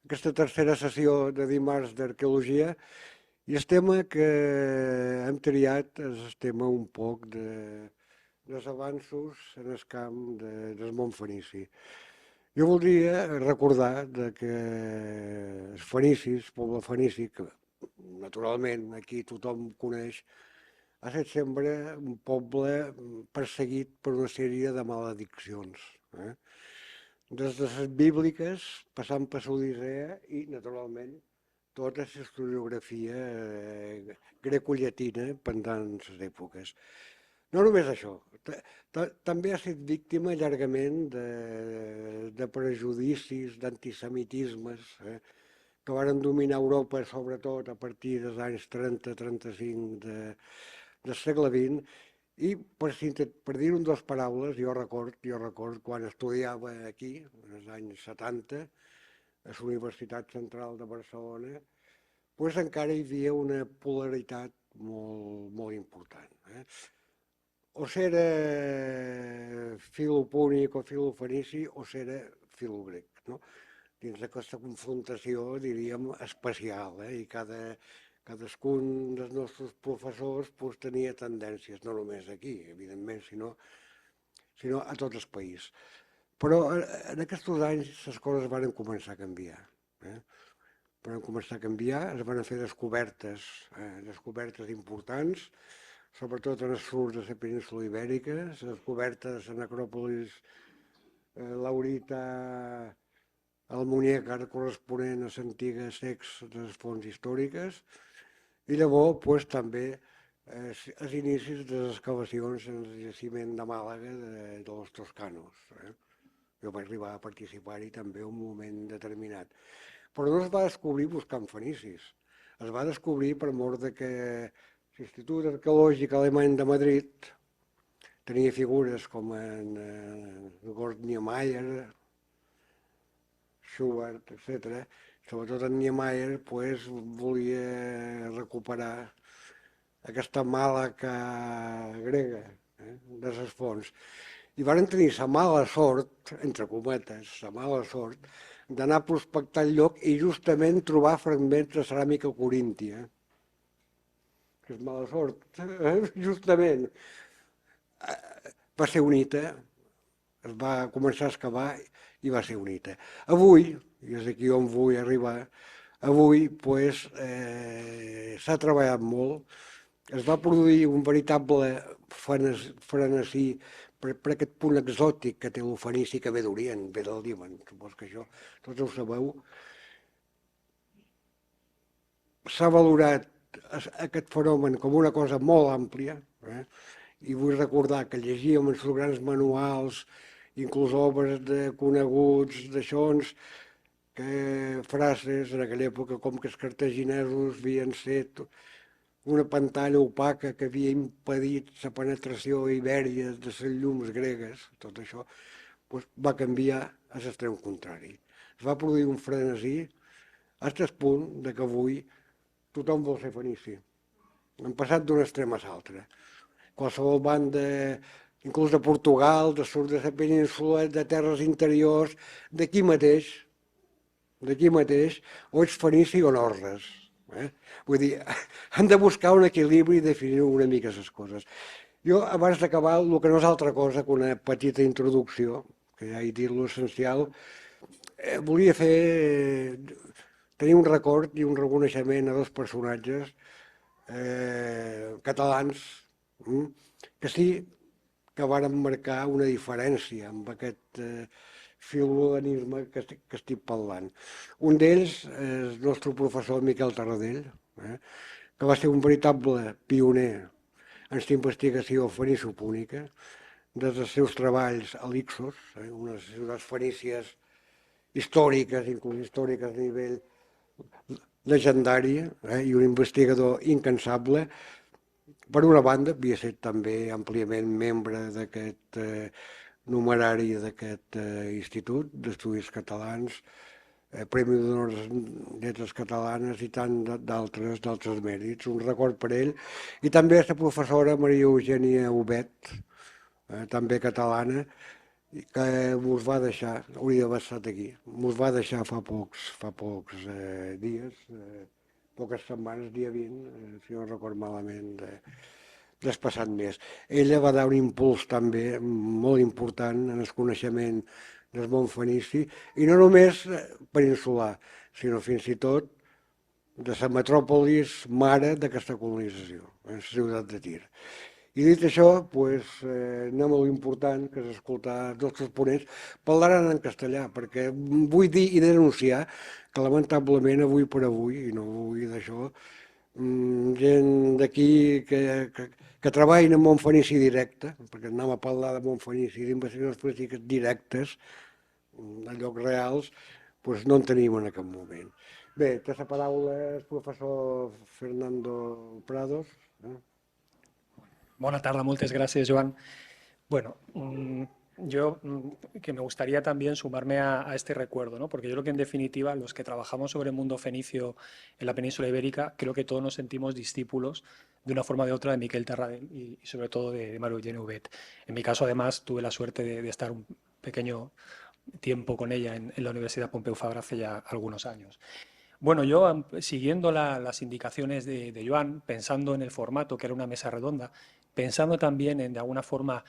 aquesta tercera sessió de dimarts d'arqueologia i el tema que hem triat és el tema un poc dels avanços en el camp del món fenici. Jo voldria recordar que els fenicis, el poble fenici, que naturalment aquí tothom coneix, ha estat sempre un poble perseguit per una sèrie de malediccions. Eh? Des de les bíbliques, passant per l'Odissea i, naturalment, tota la historiografia grecollatina pendent les èpoques. No només això, també ha estat víctima llargament de prejudicis, d'antisemitismes, que varen dominar Europa sobretot a partir dels anys 30-35 del segle XX i per dir-ho en dues paraules, jo record quan estudiava aquí, en els anys 70, a la Universitat Central de Barcelona, doncs encara hi havia una polaritat molt, molt important. O s'era filopúnic o filofenici o s'era filogrec, no? Dins d'aquesta confrontació, diríem, especial, i cadascun dels nostres professors doncs, tenia tendències, no només aquí, evidentment, sinó a tot el país. Però en aquests anys les coses van començar a canviar. Van començar a canviar, es van fer descobertes importants, sobretot en el sud de la península ibèrica, les descobertes en necròpolis laurita almoníaca corresponent a les antigues secs de les fonts històriques, i llavors doncs, també els inicis de les excavacions en el jaciment de Màlaga de los Toscanos. Jo vaig arribar a participar-hi també un moment determinat. Però no es va descobrir buscant fenicis. Es va descobrir per mort de que l'Institut Arqueològic Alemany de Madrid tenia figures com en Gord Niemeyer, Schubert, etc. Sobretot en Niemeyer pues, volia recuperar aquesta màlaca grega de les fonts. I varen tenir la mala sort, entre cometes, la mala sort, d'anar a prospectar el lloc i justament trobar fragments de ceràmica coríntia. Que és mala sort, justament. Va ser UNITA, es va començar a excavar i va ser UNITA. Avui, i és aquí on vull arribar, avui pues, s'ha treballat molt, es va produir un veritable frenesí per aquest punt exòtic que té el fenici, que ve d'Orient, ve del Líban, supos que això tots ho sabeu. S'ha valorat aquest fenomen com una cosa molt àmplia, i vull recordar que llegíem els grans manuals, inclús obres de coneguts, d'aixons, que frases en aquella època com que els cartaginesos havien set una pantalla opaca que havia impedit la penetració ibèria de les llums gregues, tot això, doncs va canviar a l'extrem contrari. Es va produir un frenesí a aquest punt de que avui tothom vol ser fenici. Han passat d'un extrem a l'altre. Qualsevol banda, inclús de Portugal, de sud de la península, de terres interiors, d'aquí mateix, o ets fenici o no res. Vull dir, han de buscar un equilibri i definir una mica les coses. Jo, abans d'acabar, el que no és altra cosa que una petita introducció, que ja he dit l'essencial, volia tenir un record i un reconeixement a dos personatges catalans que sí que varen marcar una diferència amb aquest filologanisme que estic parlant. Un d'ells és el nostre professor Miquel Tarradell, que va ser un veritable pioner en aquesta investigació fenicopúnica, des dels seus treballs a l'Ixos, unes fenícies històriques, inclús històriques a nivell legendari, i un investigador incansable. Per una banda, havia estat també àmpliament membre d'aquest numerari d'aquest Institut d'Estudis Catalans, Premi d'Honor Lletres Catalanes i tant d'altres mèrits. Un record per ell. I també la professora Maria Eugènia Obet, també catalana, que mos va deixar, hauria d'haver estat aquí, mos va deixar fa pocs dies, poques setmanes, dia 20, si no record malament, del passat mes. Ella va dar un impuls també molt important en el coneixement del món fenici, i no només peninsular, sinó fins i tot de la metròpolis mare d'aquesta colonització, la ciutat de Tir. I dit això, pues, anem a l'important, que és escoltar tots els ponents, parlaran en castellà, perquè vull dir i denunciar que lamentablement avui per avui, i no vull d'això, gent d'aquí que treballen en Montfenici directe, perquè anem a parlar de Montfenici, d'investigacions polítiques directes, de llocs reals, doncs no en tenim en aquest moment. Bé, té la paraula el professor Fernando Prados. Bona tarda, moltes gràcies, Joan. Bueno, yo que me gustaría también sumarme a este recuerdo, ¿no? Porque yo creo que en definitiva los que trabajamos sobre el mundo fenicio en la península ibérica, creo que todos nos sentimos discípulos de una forma o de otra de Miquel Tarradell y sobre todo de Mario Eugeni Huguet. En mi caso, además, tuve la suerte de estar un pequeño tiempo con ella en la Universidad Pompeu Fabra hace ya algunos años. Bueno, yo siguiendo las indicaciones de Joan, pensando en el formato, que era una mesa redonda, pensando también en de alguna forma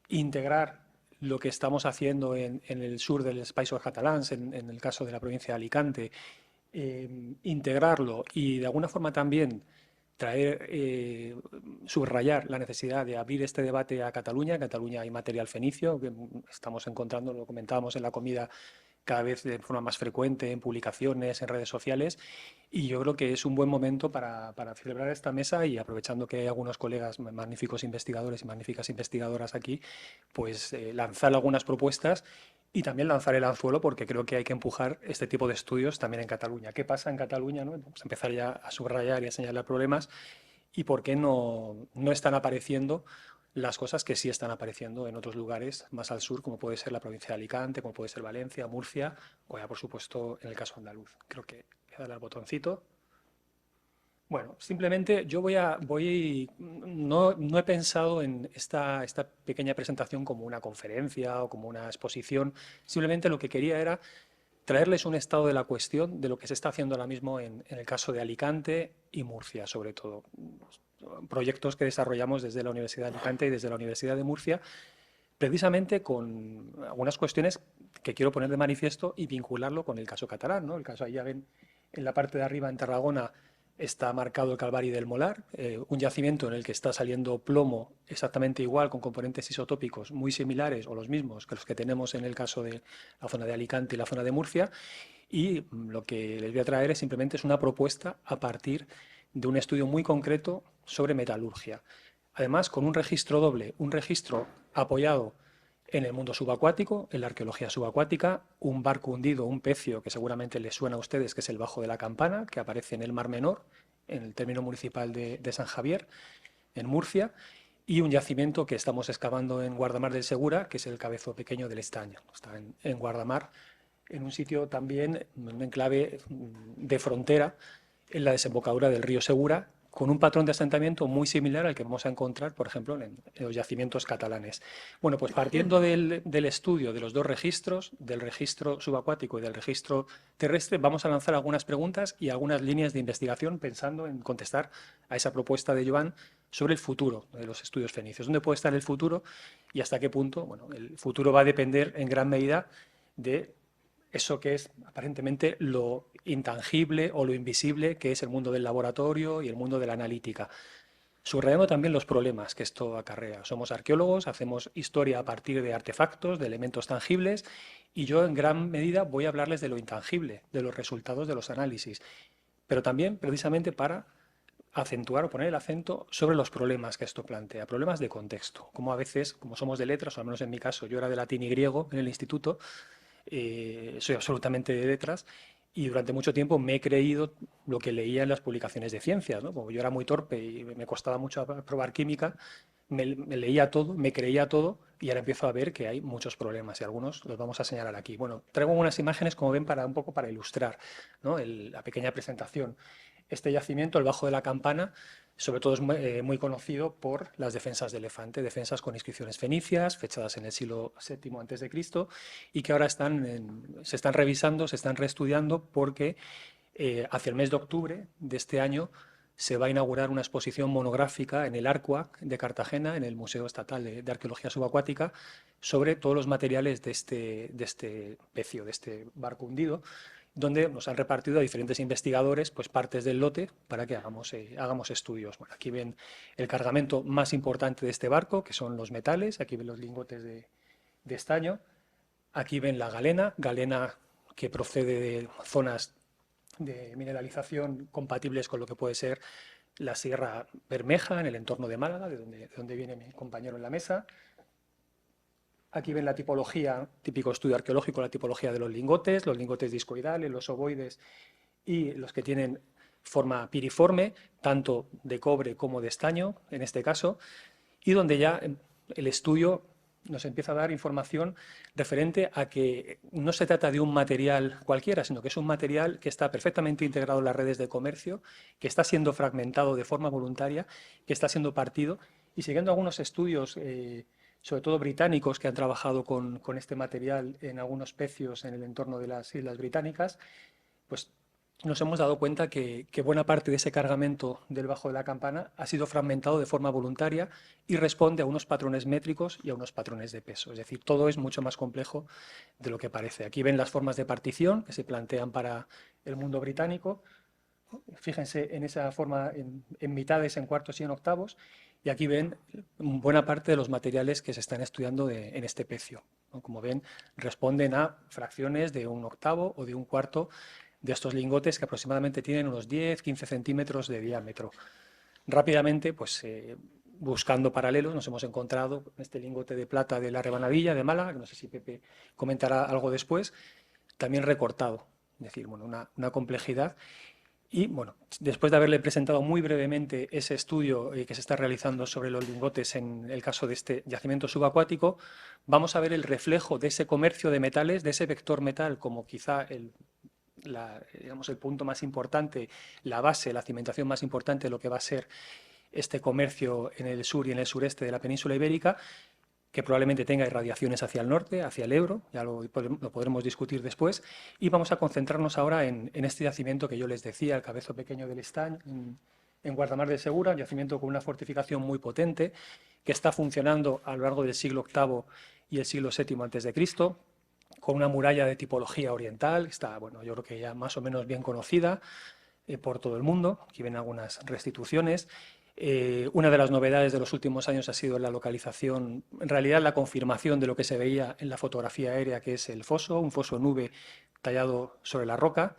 integrar lo que estamos haciendo en el sur del Països Catalans, en el caso de la provincia de Alicante, integrarlo y de alguna forma también traer, subrayar la necesidad de abrir este debate a Cataluña. En Cataluña hay material fenicio, que estamos encontrando, lo comentábamos en la comida, cada vez de forma más frecuente en publicaciones, en redes sociales, y yo creo que es un buen momento para celebrar esta mesa y aprovechando que hay algunos colegas magníficos investigadores y magníficas investigadoras aquí, pues lanzar algunas propuestas y también lanzar el anzuelo porque creo que hay que empujar este tipo de estudios también en Cataluña. ¿Qué pasa en Cataluña? ¿No? Vamos a empezar ya a subrayar y a señalar problemas y por qué no están apareciendo las cosas que sí están apareciendo en otros lugares más al sur, como puede ser la provincia de Alicante, como puede ser Valencia, Murcia, o ya por supuesto en el caso andaluz. Creo que voy a darle al botoncito. Bueno, simplemente yo no he pensado en esta pequeña presentación como una conferencia o como una exposición, simplemente lo que quería era traerles un estado de la cuestión de lo que se está haciendo ahora mismo en el caso de Alicante y Murcia, sobre todo. Proyectos que desarrollamos desde la Universidad de Alicante y desde la Universidad de Murcia, precisamente con algunas cuestiones que quiero poner de manifiesto y vincularlo con el caso catalán, ¿no? El caso, ahí ya ven, en la parte de arriba, en Tarragona, está marcado el Calvari del Molar, un yacimiento en el que está saliendo plomo exactamente igual, con componentes isotópicos muy similares o los mismos que los que tenemos en el caso de la zona de Alicante y la zona de Murcia. Y lo que les voy a traer es simplemente es una propuesta a partir de un estudio muy concreto sobre metalurgia. Además, con un registro doble, un registro apoyado en el mundo subacuático, en la arqueología subacuática, un barco hundido, un pecio que seguramente les suena a ustedes, que es el Bajo de la Campana, que aparece en el Mar Menor, en el término municipal de San Javier, en Murcia, y un yacimiento que estamos excavando en Guardamar del Segura, que es el Cabezo Pequeño del Estaño. Está en Guardamar, en un sitio también, un enclave de frontera, en la desembocadura del río Segura, con un patrón de asentamiento muy similar al que vamos a encontrar, por ejemplo, en los yacimientos catalanes. Bueno, pues partiendo del estudio de los dos registros, del registro subacuático y del registro terrestre, vamos a lanzar algunas preguntas y algunas líneas de investigación pensando en contestar a esa propuesta de Joan sobre el futuro de los estudios fenicios. ¿Dónde puede estar el futuro y hasta qué punto? Bueno, el futuro va a depender en gran medida de eso que es aparentemente lo intangible o lo invisible, que es el mundo del laboratorio y el mundo de la analítica. Subrayando también los problemas que esto acarrea. Somos arqueólogos, hacemos historia a partir de artefactos, de elementos tangibles, y yo en gran medida voy a hablarles de lo intangible, de los resultados de los análisis, pero también precisamente para acentuar o poner el acento sobre los problemas que esto plantea, problemas de contexto, como a veces, como somos de letras, o al menos en mi caso, yo era de latín y griego en el instituto, soy absolutamente de letras y durante mucho tiempo me he creído lo que leía en las publicaciones de ciencias, ¿no? Como yo era muy torpe y me costaba mucho probar química, me leía todo, me creía todo y ahora empiezo a ver que hay muchos problemas y algunos los vamos a señalar aquí. Bueno, traigo unas imágenes, como ven, para un poco para ilustrar, ¿no? La pequeña presentación. Este yacimiento, el Bajo de la Campana, sobre todo es muy conocido por las defensas de Elefante, defensas con inscripciones fenicias, fechadas en el siglo VII a.C., y que ahora se están revisando, se están reestudiando porque hacia el mes de octubre de este año se va a inaugurar una exposición monográfica en el ARCUAC de Cartagena, en el Museo Estatal de Arqueología Subacuática, sobre todos los materiales de este pecio, de este barco hundido, donde nos han repartido a diferentes investigadores pues, partes del lote para que hagamos estudios. Bueno, aquí ven el cargamento más importante de este barco, que son los metales, aquí ven los lingotes de estaño, aquí ven la galena que procede de zonas de mineralización compatibles con lo que puede ser la Sierra Bermeja en el entorno de Málaga, de donde viene mi compañero en la mesa. Aquí ven la tipología, típico estudio arqueológico, la tipología de los lingotes discoidales, los ovoides y los que tienen forma piriforme, tanto de cobre como de estaño, en este caso, y donde ya el estudio nos empieza a dar información referente a que no se trata de un material cualquiera, sino que es un material que está perfectamente integrado en las redes de comercio, que está siendo fragmentado de forma voluntaria, que está siendo partido, y siguiendo algunos estudios, sobre todo británicos, que han trabajado con este material en algunos pecios en el entorno de las Islas Británicas, pues nos hemos dado cuenta que buena parte de ese cargamento del Bajo de la Campana ha sido fragmentado de forma voluntaria y responde a unos patrones métricos y a unos patrones de peso. Es decir, todo es mucho más complejo de lo que parece. Aquí ven las formas de partición que se plantean para el mundo británico. Fíjense en esa forma en mitades, en cuartos y en octavos. Y aquí ven buena parte de los materiales que se están estudiando en este pecio, ¿no? Como ven, responden a fracciones de un octavo o de un cuarto de estos lingotes que aproximadamente tienen unos 10-15 centímetros de diámetro. Rápidamente, pues buscando paralelos, nos hemos encontrado este lingote de plata de la Rebanadilla de Málaga, que no sé si Pepe comentará algo después, también recortado. Es decir, bueno, una complejidad. Y bueno, después de haberle presentado muy brevemente ese estudio que se está realizando sobre los lingotes en el caso de este yacimiento subacuático, vamos a ver el reflejo de ese comercio de metales, de ese vector metal como quizá digamos, el punto más importante, la base, la cimentación más importante de lo que va a ser este comercio en el sur y en el sureste de la península ibérica, que probablemente tenga irradiaciones hacia el norte, hacia el Ebro, ya lo podremos discutir después, y vamos a concentrarnos ahora en este yacimiento que yo les decía, el Cabezo Pequeño del Estany, en Guardamar del Segura, un yacimiento con una fortificación muy potente, que está funcionando a lo largo del siglo VIII y el siglo VII a.C., con una muralla de tipología oriental, está, bueno, yo creo que ya más o menos bien conocida por todo el mundo. Aquí ven algunas restituciones. Una de las novedades de los últimos años ha sido la localización, en realidad la confirmación de lo que se veía en la fotografía aérea, que es el foso, un foso nube tallado sobre la roca.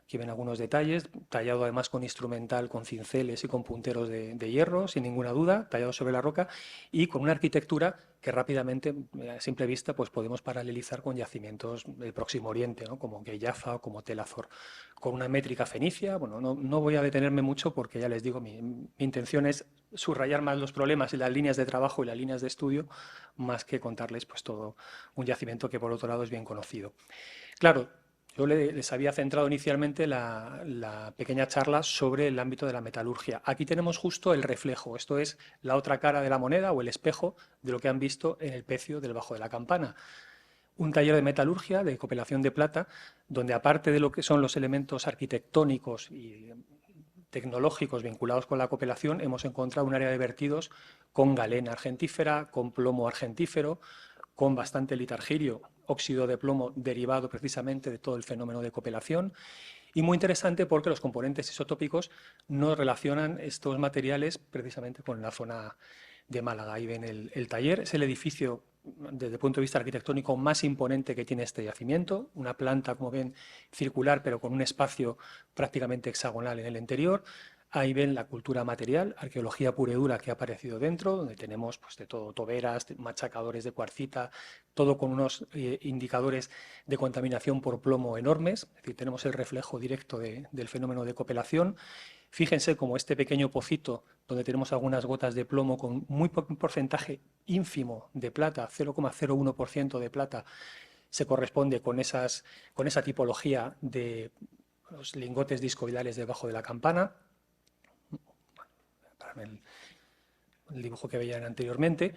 Aquí ven algunos detalles, tallado además con instrumental, con cinceles y con punteros de hierro, sin ninguna duda, tallado sobre la roca y con una arquitectura que rápidamente, a simple vista, pues podemos paralelizar con yacimientos del Próximo Oriente, ¿no? Como Gueyafa o como Tel Azor, con una métrica fenicia. Bueno, no voy a detenerme mucho porque ya les digo, mi intención es subrayar más los problemas y las líneas de trabajo y las líneas de estudio, más que contarles pues todo un yacimiento que por otro lado es bien conocido. Claro, yo les había centrado inicialmente la pequeña charla sobre el ámbito de la metalurgia. Aquí tenemos justo el reflejo, esto es la otra cara de la moneda o el espejo de lo que han visto en el pecio del Bajo de la Campana. Un taller de metalurgia, de copelación de plata, donde aparte de lo que son los elementos arquitectónicos y tecnológicos vinculados con la copelación, hemos encontrado un área de vertidos con galena argentífera, con plomo argentífero, con bastante litargirio, óxido de plomo derivado precisamente de todo el fenómeno de copelación, y muy interesante porque los componentes isotópicos no relacionan estos materiales precisamente con la zona de Málaga. Ahí ven el taller, es el edificio desde el punto de vista arquitectónico más imponente que tiene este yacimiento, una planta, como ven, circular, pero con un espacio prácticamente hexagonal en el interior. Ahí ven la cultura material, arqueología pura y dura que ha aparecido dentro, donde tenemos pues, de todo, toberas, machacadores de cuarcita, todo con unos indicadores de contaminación por plomo enormes. Es decir, tenemos el reflejo directo del fenómeno de copelación. Fíjense como este pequeño pocito, donde tenemos algunas gotas de plomo con un porcentaje ínfimo de plata, 0,01% de plata, se corresponde con esa tipología de los lingotes discoidales debajo de la campana, el dibujo que veían anteriormente,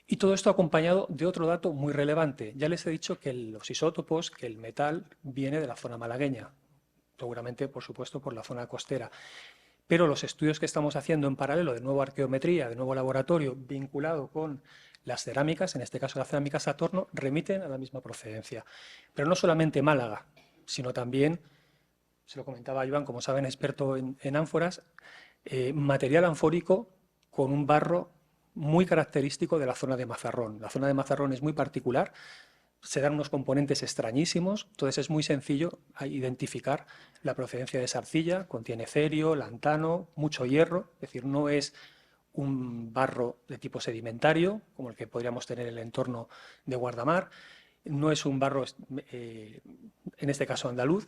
y todo esto acompañado de otro dato muy relevante. Ya les he dicho que los isótopos, que el metal viene de la zona malagueña, seguramente, por supuesto, por la zona costera. Pero los estudios que estamos haciendo en paralelo, de nuevo arqueometría, de nuevo laboratorio, vinculado con las cerámicas, en este caso la cerámica Saturno, remiten a la misma procedencia. Pero no solamente Málaga, sino también, se lo comentaba Iván, como saben, experto en ánforas, material anfórico con un barro muy característico de la zona de Mazarrón. La zona de Mazarrón es muy particular, se dan unos componentes extrañísimos, entonces es muy sencillo identificar la procedencia de esa arcilla, contiene cerio, lantano, mucho hierro, es decir, no es un barro de tipo sedimentario, como el que podríamos tener en el entorno de Guardamar, no es un barro, en este caso andaluz,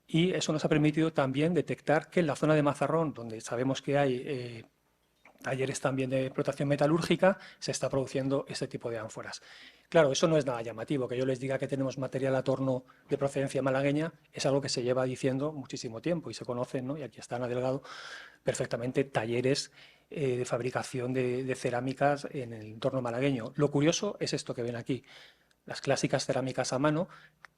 y eso nos ha permitido también detectar que en la zona de Mazarrón, donde sabemos que hay talleres también de explotación metalúrgica, se está produciendo este tipo de ánforas. Claro, eso no es nada llamativo, que yo les diga que tenemos material a torno de procedencia malagueña, es algo que se lleva diciendo muchísimo tiempo y se conocen, ¿no? Y aquí están a Delgado perfectamente talleres de fabricación de cerámicas en el entorno malagueño. Lo curioso es esto que ven aquí, las clásicas cerámicas a mano,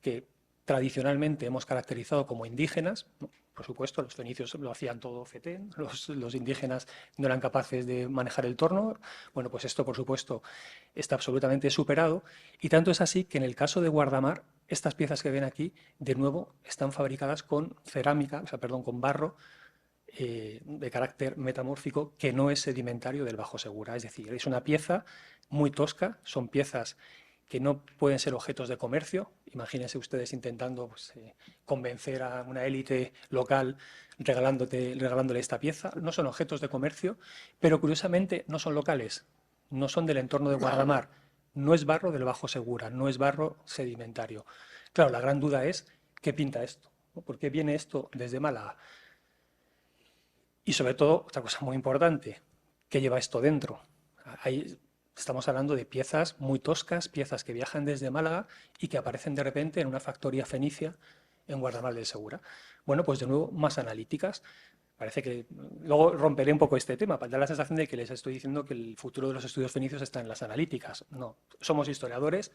que tradicionalmente hemos caracterizado como indígenas, ¿no? Por supuesto, los fenicios lo hacían todo fetén, los indígenas no eran capaces de manejar el torno. Bueno, pues esto, por supuesto, está absolutamente superado, y tanto es así que en el caso de Guardamar, estas piezas que ven aquí, de nuevo, están fabricadas con cerámica, o sea, perdón, con barro de carácter metamórfico que no es sedimentario del Bajo Segura. Es decir, es una pieza muy tosca, son piezas que no pueden ser objetos de comercio. Imagínense ustedes intentando pues, convencer a una élite local regalándole esta pieza. No son objetos de comercio, pero curiosamente no son locales, no son del entorno de Guardamar, no es barro del Bajo Segura, no es barro sedimentario. Claro, la gran duda es, ¿qué pinta esto? ¿Por qué viene esto desde Málaga? Y sobre todo, otra cosa muy importante, ¿qué lleva esto dentro? Ahí estamos hablando de piezas muy toscas, piezas que viajan desde Málaga y que aparecen de repente en una factoría fenicia en Guardamar del Segura. Bueno, pues de nuevo, más analíticas. Parece que luego romperé un poco este tema para dar la sensación de que les estoy diciendo que el futuro de los estudios fenicios está en las analíticas. No, somos historiadores,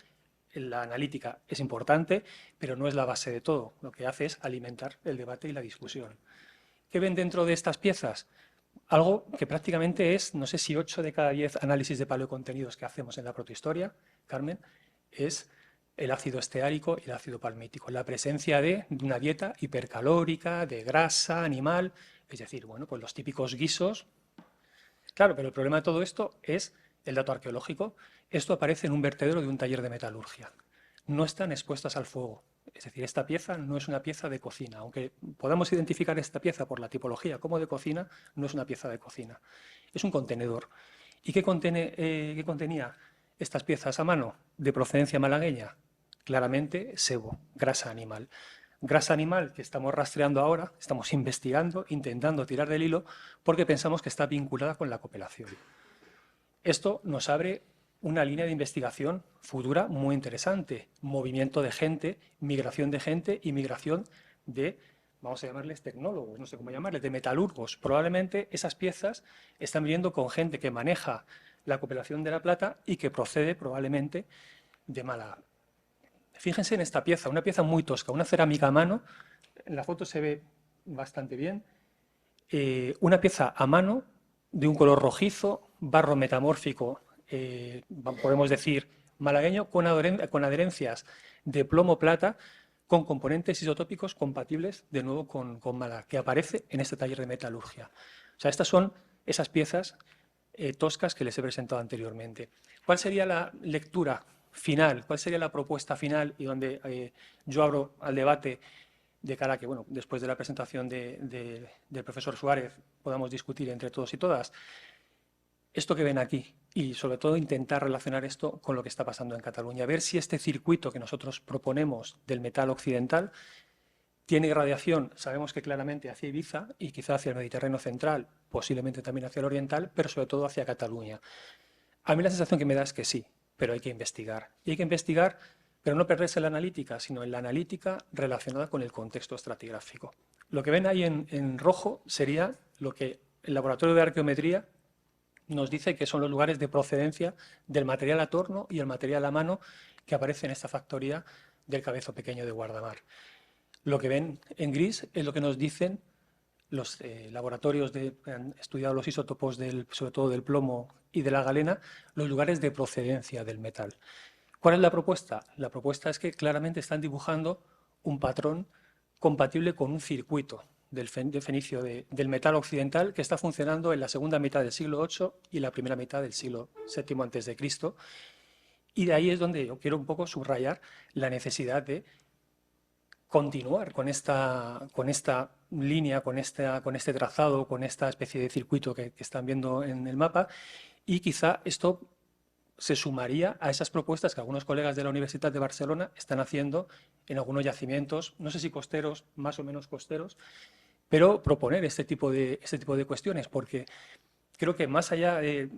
la analítica es importante, pero no es la base de todo. Lo que hace es alimentar el debate y la discusión. ¿Qué ven dentro de estas piezas? Algo que prácticamente es, no sé si 8 de cada 10 análisis de paleocontenidos que hacemos en la protohistoria, Carmen, es el ácido esteárico y el ácido palmítico, la presencia de una dieta hipercalórica, de grasa animal, es decir, bueno, pues los típicos guisos. Claro, pero el problema de todo esto es el dato arqueológico. Esto aparece en un vertedero de un taller de metalurgia. No están expuestas al fuego. Es decir, esta pieza no es una pieza de cocina. Aunque podamos identificar esta pieza por la tipología como de cocina, no es una pieza de cocina. Es un contenedor. ¿Y qué contenía estas piezas a mano de procedencia malagueña? Claramente sebo, grasa animal. Grasa animal que estamos rastreando ahora, estamos investigando, intentando tirar del hilo, porque pensamos que está vinculada con la cooperación. Esto nos abre una línea de investigación futura muy interesante. Movimiento de gente, migración de gente y migración de, vamos a llamarles tecnólogos, no sé cómo llamarles, de metalurgos. Probablemente esas piezas están viniendo con gente que maneja la cooperación de la plata y que procede probablemente de Málaga. Fíjense en esta pieza, una pieza muy tosca, una cerámica a mano. En la foto se ve bastante bien. Una pieza a mano de un color rojizo, barro metamórfico, podemos decir malagueño, con adherencias de plomo-plata, con componentes isotópicos compatibles de nuevo con Málaga, que aparece en este taller de metalurgia. O sea, estas son esas piezas toscas que les he presentado anteriormente. ¿Cuál sería la lectura final? ¿Cuál sería la propuesta final? Y donde yo abro al debate de cara a que, bueno, después de la presentación del profesor Suárez podamos discutir entre todos y todas esto que ven aquí y sobre todo intentar relacionar esto con lo que está pasando en Cataluña, ver si este circuito que nosotros proponemos del metal occidental tiene irradiación, sabemos que claramente hacia Ibiza y quizá hacia el Mediterráneo central, posiblemente también hacia el oriental, pero sobre todo hacia Cataluña. A mí la sensación que me da es que sí, pero hay que investigar. Y hay que investigar pero no perderse en la analítica, sino en la analítica relacionada con el contexto estratigráfico. Lo que ven ahí en rojo sería lo que el laboratorio de arqueometría nos dice que son los lugares de procedencia del material a torno y el material a mano que aparece en esta factoría del Cabezo Pequeño de Guardamar. Lo que ven en gris es lo que nos dicen los laboratorios que han estudiado los isótopos, sobre todo del plomo y de la galena, los lugares de procedencia del metal. ¿Cuál es la propuesta? La propuesta es que claramente están dibujando un patrón compatible con un circuito del fenicio del metal occidental que está funcionando en la segunda mitad del siglo VIII y la primera mitad del siglo VII a.C. Y de ahí es donde yo quiero un poco subrayar la necesidad de continuar con esta línea, con este trazado, con esta especie de circuito que están viendo en el mapa, y quizá esto se sumaría a esas propuestas que algunos colegas de la Universidad de Barcelona están haciendo en algunos yacimientos, no sé si costeros, más o menos costeros, pero proponer este tipo de cuestiones, porque creo que más allá de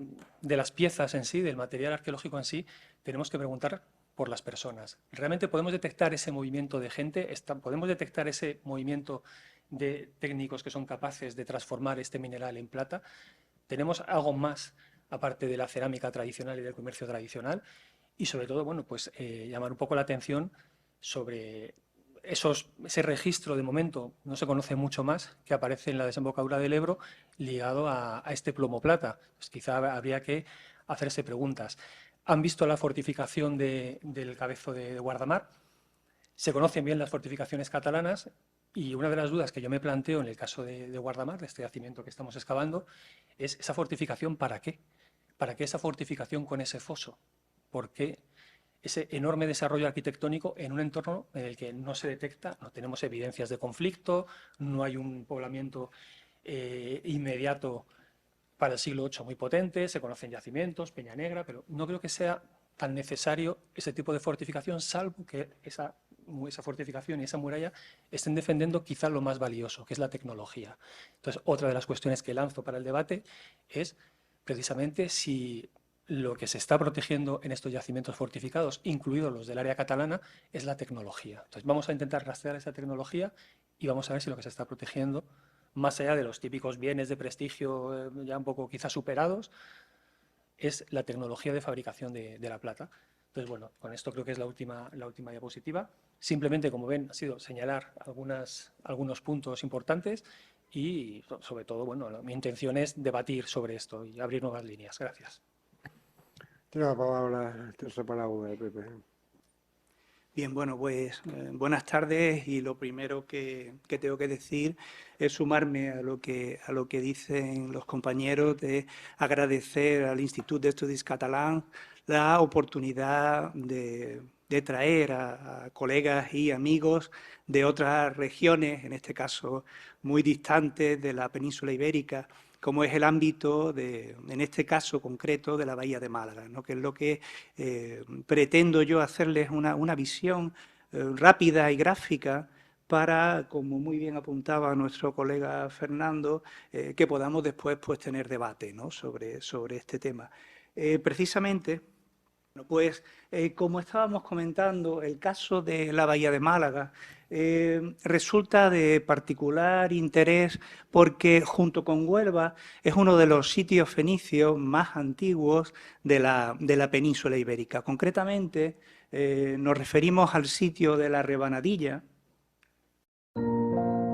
las piezas en sí, del material arqueológico en sí, tenemos que preguntar por las personas. ¿Realmente podemos detectar ese movimiento de gente? ¿Podemos detectar ese movimiento de técnicos que son capaces de transformar este mineral en plata? ¿Tenemos algo más aparte de la cerámica tradicional y del comercio tradicional? Y sobre todo, bueno, pues llamar un poco la atención sobre ese registro, de momento no se conoce mucho más, que aparece en la desembocadura del Ebro ligado a este plomo plata. Pues quizá habría que hacerse preguntas. Han visto la fortificación del Cabezo de Guardamar, se conocen bien las fortificaciones catalanas, y una de las dudas que yo me planteo en el caso de Guardamar, de este yacimiento que estamos excavando, es esa fortificación ¿para qué? ¿Para qué esa fortificación con ese foso? ¿Por qué ese enorme desarrollo arquitectónico en un entorno en el que no se detecta, no tenemos evidencias de conflicto, no hay un poblamiento inmediato para el siglo VIII muy potente, se conocen yacimientos, Peña Negra, pero no creo que sea tan necesario ese tipo de fortificación, salvo que esa fortificación y esa muralla estén defendiendo quizá lo más valioso, que es la tecnología. Entonces, otra de las cuestiones que lanzo para el debate es precisamente si lo que se está protegiendo en estos yacimientos fortificados, incluidos los del área catalana, es la tecnología. Entonces, vamos a intentar rastrear esa tecnología y vamos a ver si lo que se está protegiendo, más allá de los típicos bienes de prestigio ya un poco quizás superados, es la tecnología de fabricación de la plata. Entonces, bueno, con esto creo que es la última diapositiva. Simplemente, como ven, ha sido señalar algunos puntos importantes y, sobre todo, bueno, mi intención es debatir sobre esto y abrir nuevas líneas. Gracias. Tiene la palabra, tercera palabra, Pepe. Bien, bueno, pues buenas tardes, y lo primero que tengo que decir es sumarme a lo que dicen los compañeros, de agradecer al Institut d'Estudis Catalans la oportunidad de traer a colegas y amigos de otras regiones, en este caso muy distantes de la península ibérica, como es el ámbito, en este caso concreto, de la Bahía de Málaga, ¿no? Que es lo que pretendo yo hacerles una visión rápida y gráfica para, como muy bien apuntaba nuestro colega Fernando, que podamos después pues, tener debate, ¿no? sobre este tema. Precisamente, pues como estábamos comentando, el caso de la Bahía de Málaga resulta de particular interés porque, junto con Huelva, es uno de los sitios fenicios más antiguos de la península ibérica. Concretamente, nos referimos al sitio de la Rebanadilla.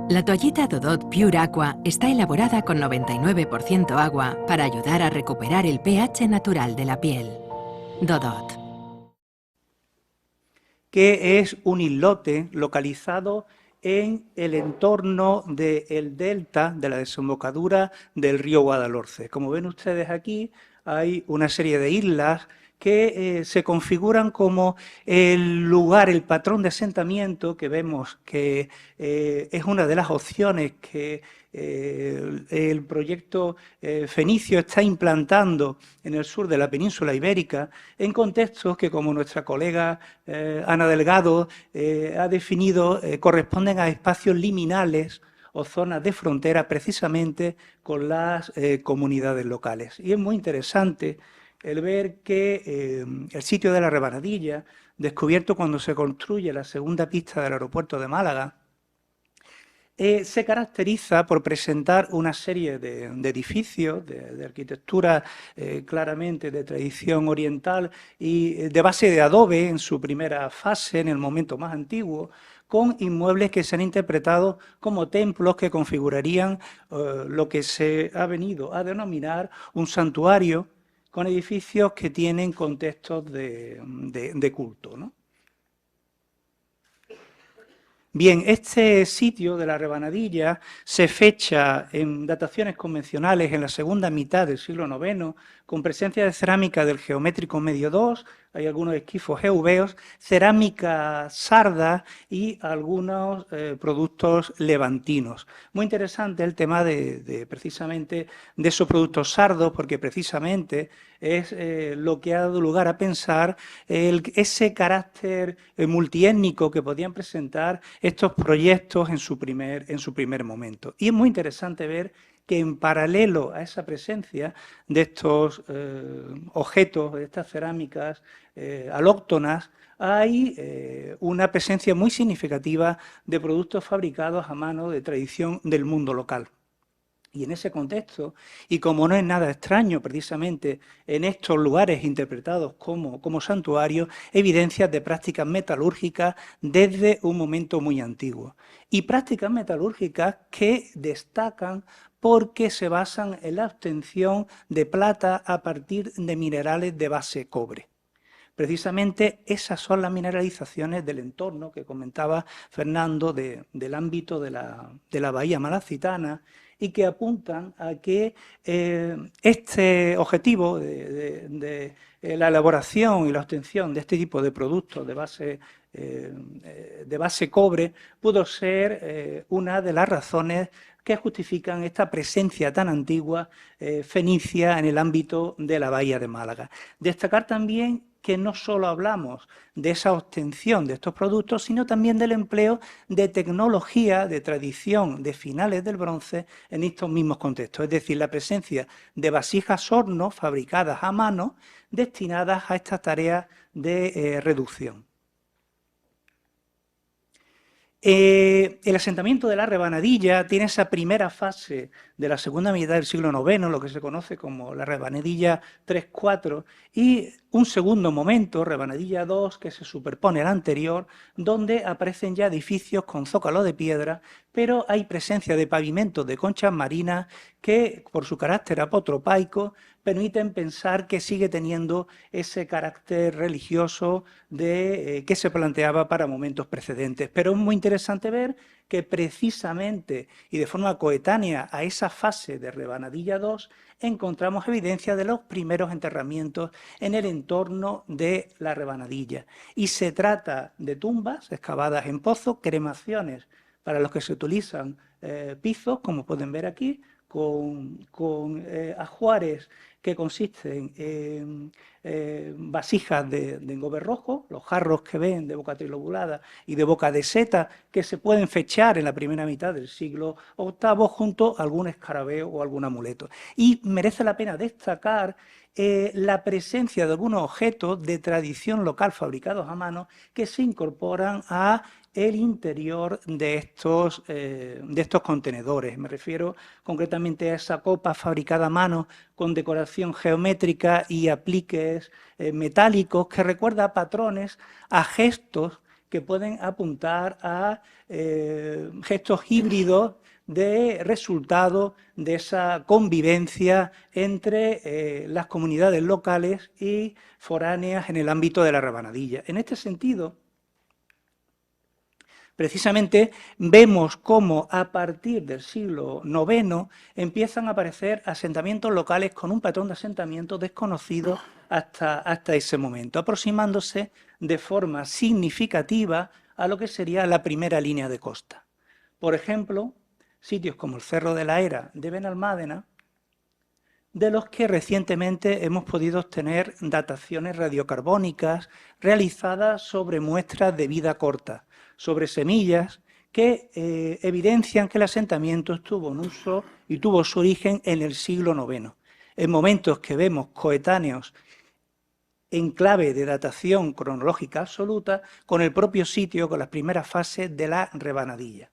La toallita Dodot Pure Aqua está elaborada con 99% agua para ayudar a recuperar el pH natural de la piel. Dodot. Que es un islote localizado en el entorno del delta de la desembocadura del río Guadalhorce. Como ven ustedes aquí, hay una serie de islas que se configuran como el lugar, el patrón de asentamiento que vemos que es una de las opciones que el proyecto fenicio está implantando en el sur de la península ibérica, en contextos que, como nuestra colega Ana Delgado ha definido, corresponden a espacios liminales o zonas de frontera precisamente con las comunidades locales. Y es muy interesante el ver que el sitio de la Rebanadilla, descubierto cuando se construye la segunda pista del aeropuerto de Málaga, se caracteriza por presentar una serie de edificios de arquitectura claramente de tradición oriental y de base de adobe en su primera fase, en el momento más antiguo, con inmuebles que se han interpretado como templos que configurarían lo que se ha venido a denominar un santuario, con edificios que tienen contextos de culto, ¿no? Bien, este sitio de la Rebanadilla se fecha en dataciones convencionales en la segunda mitad del siglo IX, con presencia de cerámica del geométrico medio II, hay algunos esquifos eubeos, cerámica sarda y algunos productos levantinos. Muy interesante el tema precisamente de esos productos sardos, porque precisamente es lo que ha dado lugar a pensar ese carácter multiétnico que podían presentar estos proyectos en su primer momento. Y es muy interesante ver que en paralelo a esa presencia de estos objetos, de estas cerámicas alóctonas, hay una presencia muy significativa de productos fabricados a mano de tradición del mundo local. Y en ese contexto, y como no es nada extraño precisamente en estos lugares interpretados como santuarios, evidencias de prácticas metalúrgicas desde un momento muy antiguo. Y prácticas metalúrgicas que destacan porque se basan en la obtención de plata a partir de minerales de base cobre. Precisamente esas son las mineralizaciones del entorno que comentaba Fernando del ámbito de la bahía malacitana y que apuntan a que este objetivo de la elaboración y la obtención de este tipo de productos de base cobre pudo ser una de las razones que justifican esta presencia tan antigua fenicia en el ámbito de la bahía de Málaga. Destacar también que no solo hablamos de esa obtención de estos productos, sino también del empleo de tecnología, de tradición de finales del bronce en estos mismos contextos, es decir, la presencia de vasijas hornos fabricadas a mano destinadas a estas tareas de reducción. El asentamiento de la Rebanadilla tiene esa primera fase de la segunda mitad del siglo IX, lo que se conoce como la Rebanadilla 3-4, y un segundo momento, Rebanadilla 2, que se superpone al anterior, donde aparecen ya edificios con zócalo de piedra, pero hay presencia de pavimentos de conchas marinas que, por su carácter apotropaico, permiten pensar que sigue teniendo ese carácter religioso que se planteaba para momentos precedentes. Pero es muy interesante ver que precisamente y de forma coetánea a esa fase de Rebanadilla 2 encontramos evidencia de los primeros enterramientos en el entorno de la Rebanadilla. Y se trata de tumbas excavadas en pozos, cremaciones para los que se utilizan pisos, como pueden ver aquí, con ajuares que consisten en vasijas de engobe rojo, los jarros que ven de boca trilobulada y de boca de seta, que se pueden fechar en la primera mitad del siglo VIII junto a algún escarabeo o algún amuleto. Y merece la pena destacar la presencia de algunos objetos de tradición local fabricados a mano que se incorporan a el interior de estos contenedores. Me refiero concretamente a esa copa fabricada a mano con decoración geométrica y apliques metálicos que recuerda a patrones, a gestos que pueden apuntar a gestos híbridos de resultado de esa convivencia entre las comunidades locales y foráneas en el ámbito de la Rebanadilla. En este sentido, precisamente vemos cómo a partir del siglo IX empiezan a aparecer asentamientos locales con un patrón de asentamiento desconocido hasta ese momento, aproximándose de forma significativa a lo que sería la primera línea de costa. Por ejemplo, sitios como el Cerro de la Era de Benalmádena, de los que recientemente hemos podido obtener dataciones radiocarbónicas realizadas sobre muestras de vida corta, sobre semillas que evidencian que el asentamiento estuvo en uso y tuvo su origen en el siglo IX, en momentos que vemos coetáneos en clave de datación cronológica absoluta con el propio sitio, con las primeras fases de la Rebanadilla.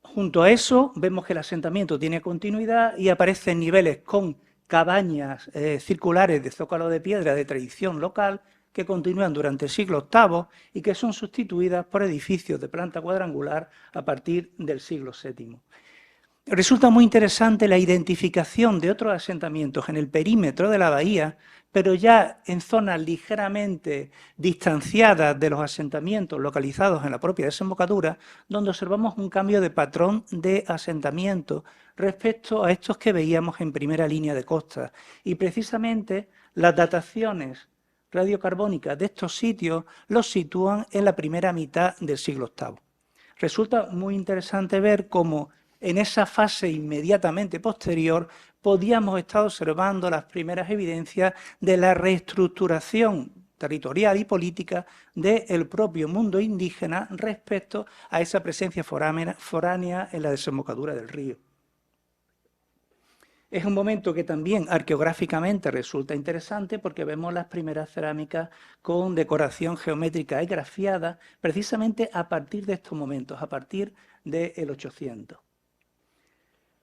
Junto a eso, vemos que el asentamiento tiene continuidad y aparecen niveles con cabañas circulares de zócalo de piedra de tradición local que continúan durante el siglo VIII y que son sustituidas por edificios de planta cuadrangular a partir del siglo VII. Resulta muy interesante la identificación de otros asentamientos en el perímetro de la bahía, pero ya en zonas ligeramente distanciadas de los asentamientos localizados en la propia desembocadura, donde observamos un cambio de patrón de asentamiento respecto a estos que veíamos en primera línea de costa. Y precisamente las dataciones radiocarbónicas de estos sitios los sitúan en la primera mitad del siglo VIII. Resulta muy interesante ver cómo en esa fase inmediatamente posterior podíamos estar observando las primeras evidencias de la reestructuración territorial y política del propio mundo indígena respecto a esa presencia foránea en la desembocadura del río. Es un momento que también arqueográficamente resulta interesante porque vemos las primeras cerámicas con decoración geométrica y grafiada precisamente a partir de estos momentos, a partir del 800.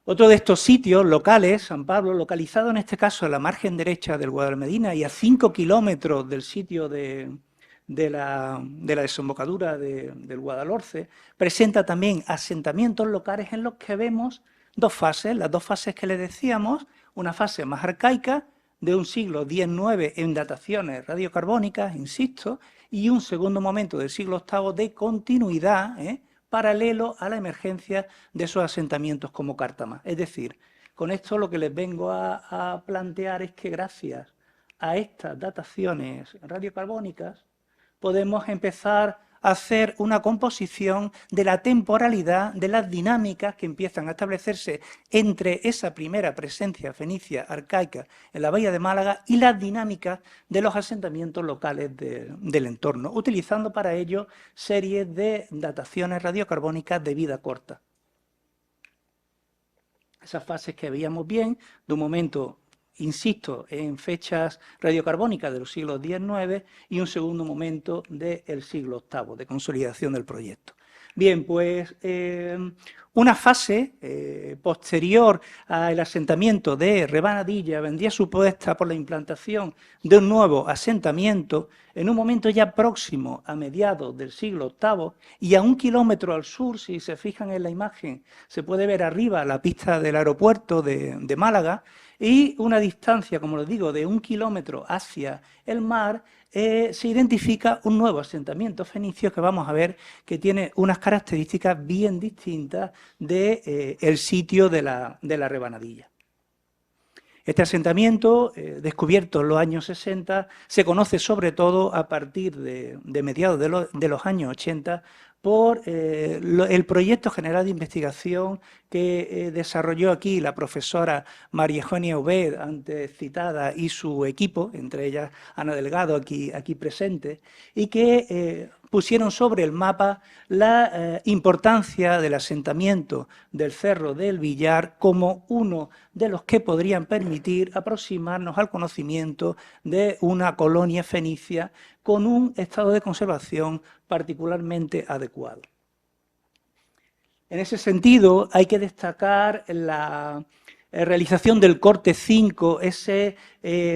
Otro de estos sitios locales, San Pablo, localizado en este caso en la margen derecha del Guadalmedina y a 5 kilómetros del sitio de la desembocadura del Guadalhorce, presenta también asentamientos locales en los que vemos dos fases, las dos fases que les decíamos, una fase más arcaica de un siglo X-IX en dataciones radiocarbónicas, insisto, y un segundo momento del siglo VIII de continuidad, paralelo a la emergencia de esos asentamientos como Cártama. Es decir, con esto lo que les vengo a plantear es que gracias a estas dataciones radiocarbónicas podemos empezar a hacer una composición de la temporalidad, de las dinámicas que empiezan a establecerse entre esa primera presencia fenicia arcaica en la bahía de Málaga y las dinámicas de los asentamientos locales del entorno, utilizando para ello series de dataciones radiocarbónicas de vida corta. Esas fases que veíamos bien, de un momento, insisto, en fechas radiocarbónicas de los siglos X-IX y un segundo momento del siglo VIII, de consolidación del proyecto. Bien, pues una fase posterior al asentamiento de Rebanadilla vendría supuesta por la implantación de un nuevo asentamiento en un momento ya próximo a mediados del siglo VIII y a 1 kilómetro al sur, si se fijan en la imagen, se puede ver arriba la pista del aeropuerto de Málaga, y una distancia, como les digo, de 1 kilómetro hacia el mar, se identifica un nuevo asentamiento fenicio que vamos a ver que tiene unas características bien distintas del sitio de la Rebanadilla. Este asentamiento, descubierto en los años 60, se conoce sobre todo a partir de mediados de los años 80 por el proyecto general de investigación que desarrolló aquí la profesora María Eugenia Ubed, antes citada, y su equipo, entre ellas Ana Delgado, aquí presente, y que pusieron sobre el mapa la importancia del asentamiento del Cerro del Villar como uno de los que podrían permitir aproximarnos al conocimiento de una colonia fenicia con un estado de conservación particularmente adecuado. En ese sentido, hay que destacar la realización del corte 5, ese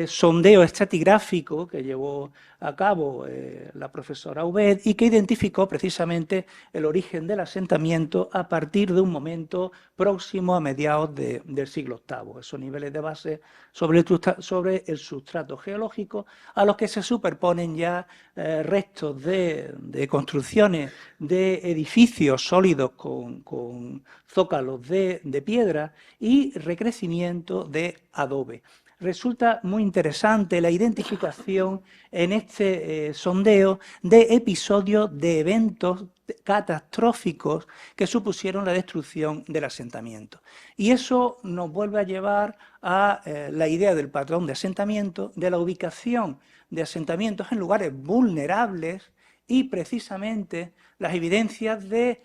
sondeo estratigráfico que llevó a cabo la profesora Ubed y que identificó precisamente el origen del asentamiento a partir de un momento próximo a mediados del siglo VIII, esos niveles de base sobre el sustrato geológico a los que se superponen ya restos de construcciones de edificios sólidos con zócalos de piedra y recrecimiento de adobe. Resulta muy interesante la identificación en este sondeo de episodios de eventos catastróficos que supusieron la destrucción del asentamiento. Y eso nos vuelve a llevar a la idea del patrón de asentamiento, de la ubicación de asentamientos en lugares vulnerables y precisamente las evidencias de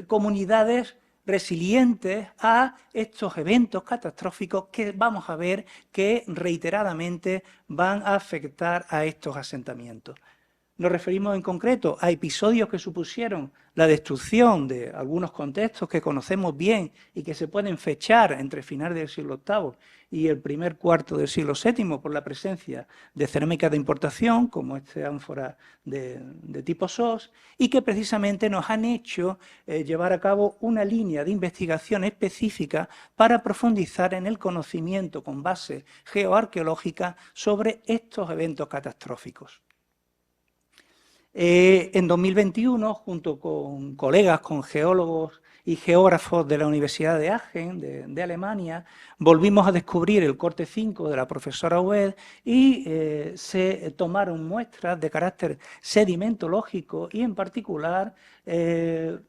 comunidades resilientes a estos eventos catastróficos que vamos a ver que reiteradamente van a afectar a estos asentamientos. Nos referimos en concreto a episodios que supusieron la destrucción de algunos contextos que conocemos bien y que se pueden fechar entre finales del siglo VIII y el primer cuarto del siglo VII por la presencia de cerámica de importación, como esta ánfora de tipo SOS, y que precisamente nos han hecho llevar a cabo una línea de investigación específica para profundizar en el conocimiento con base geoarqueológica sobre estos eventos catastróficos. En 2021, junto con colegas, con geólogos y geógrafos de la Universidad de Aachen, de Alemania, volvimos a descubrir el corte 5 de la profesora Huet y se tomaron muestras de carácter sedimentológico y, en particular,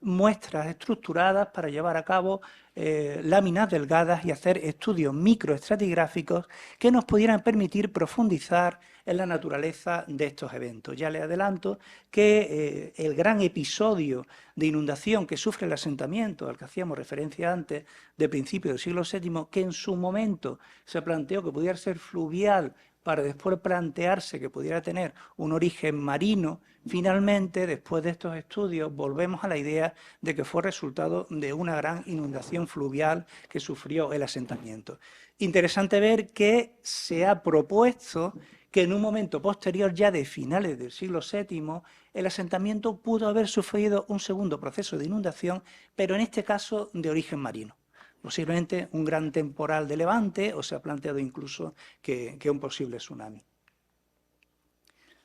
muestras estructuradas para llevar a cabo láminas delgadas y hacer estudios microestratigráficos que nos pudieran permitir profundizar en la naturaleza de estos eventos. Ya les adelanto que el gran episodio de inundación que sufre el asentamiento, al que hacíamos referencia antes, de principios del siglo VII, que en su momento se planteó que pudiera ser fluvial para después plantearse que pudiera tener un origen marino, finalmente, después de estos estudios, volvemos a la idea de que fue resultado de una gran inundación fluvial que sufrió el asentamiento. Interesante ver que se ha propuesto que en un momento posterior, ya de finales del siglo VII, el asentamiento pudo haber sufrido un segundo proceso de inundación, pero en este caso de origen marino. Posiblemente un gran temporal de levante, o se ha planteado incluso que un posible tsunami.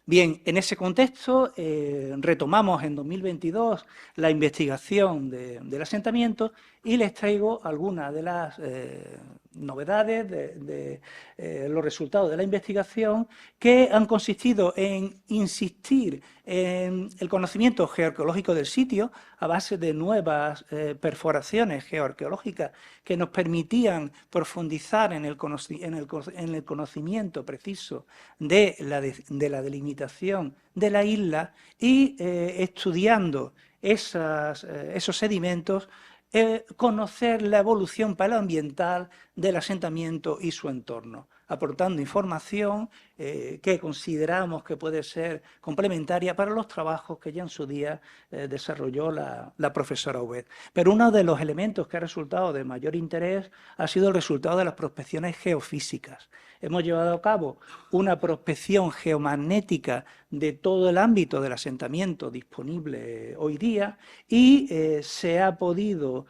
Bien, en ese contexto retomamos en 2022 la investigación del asentamiento y les traigo algunas de las novedades de los resultados de la investigación, que han consistido en insistir en el conocimiento geoarqueológico del sitio a base de nuevas perforaciones geoarqueológicas que nos permitían profundizar en el conocimiento preciso de la delimitación de la isla y estudiando esos sedimentos, conocer la evolución paleoambiental del asentamiento y su entorno, aportando información que consideramos que puede ser complementaria para los trabajos que ya en su día desarrolló la profesora Huet. Pero uno de los elementos que ha resultado de mayor interés ha sido el resultado de las prospecciones geofísicas. Hemos llevado a cabo una prospección geomagnética de todo el ámbito del asentamiento disponible hoy día y se ha podido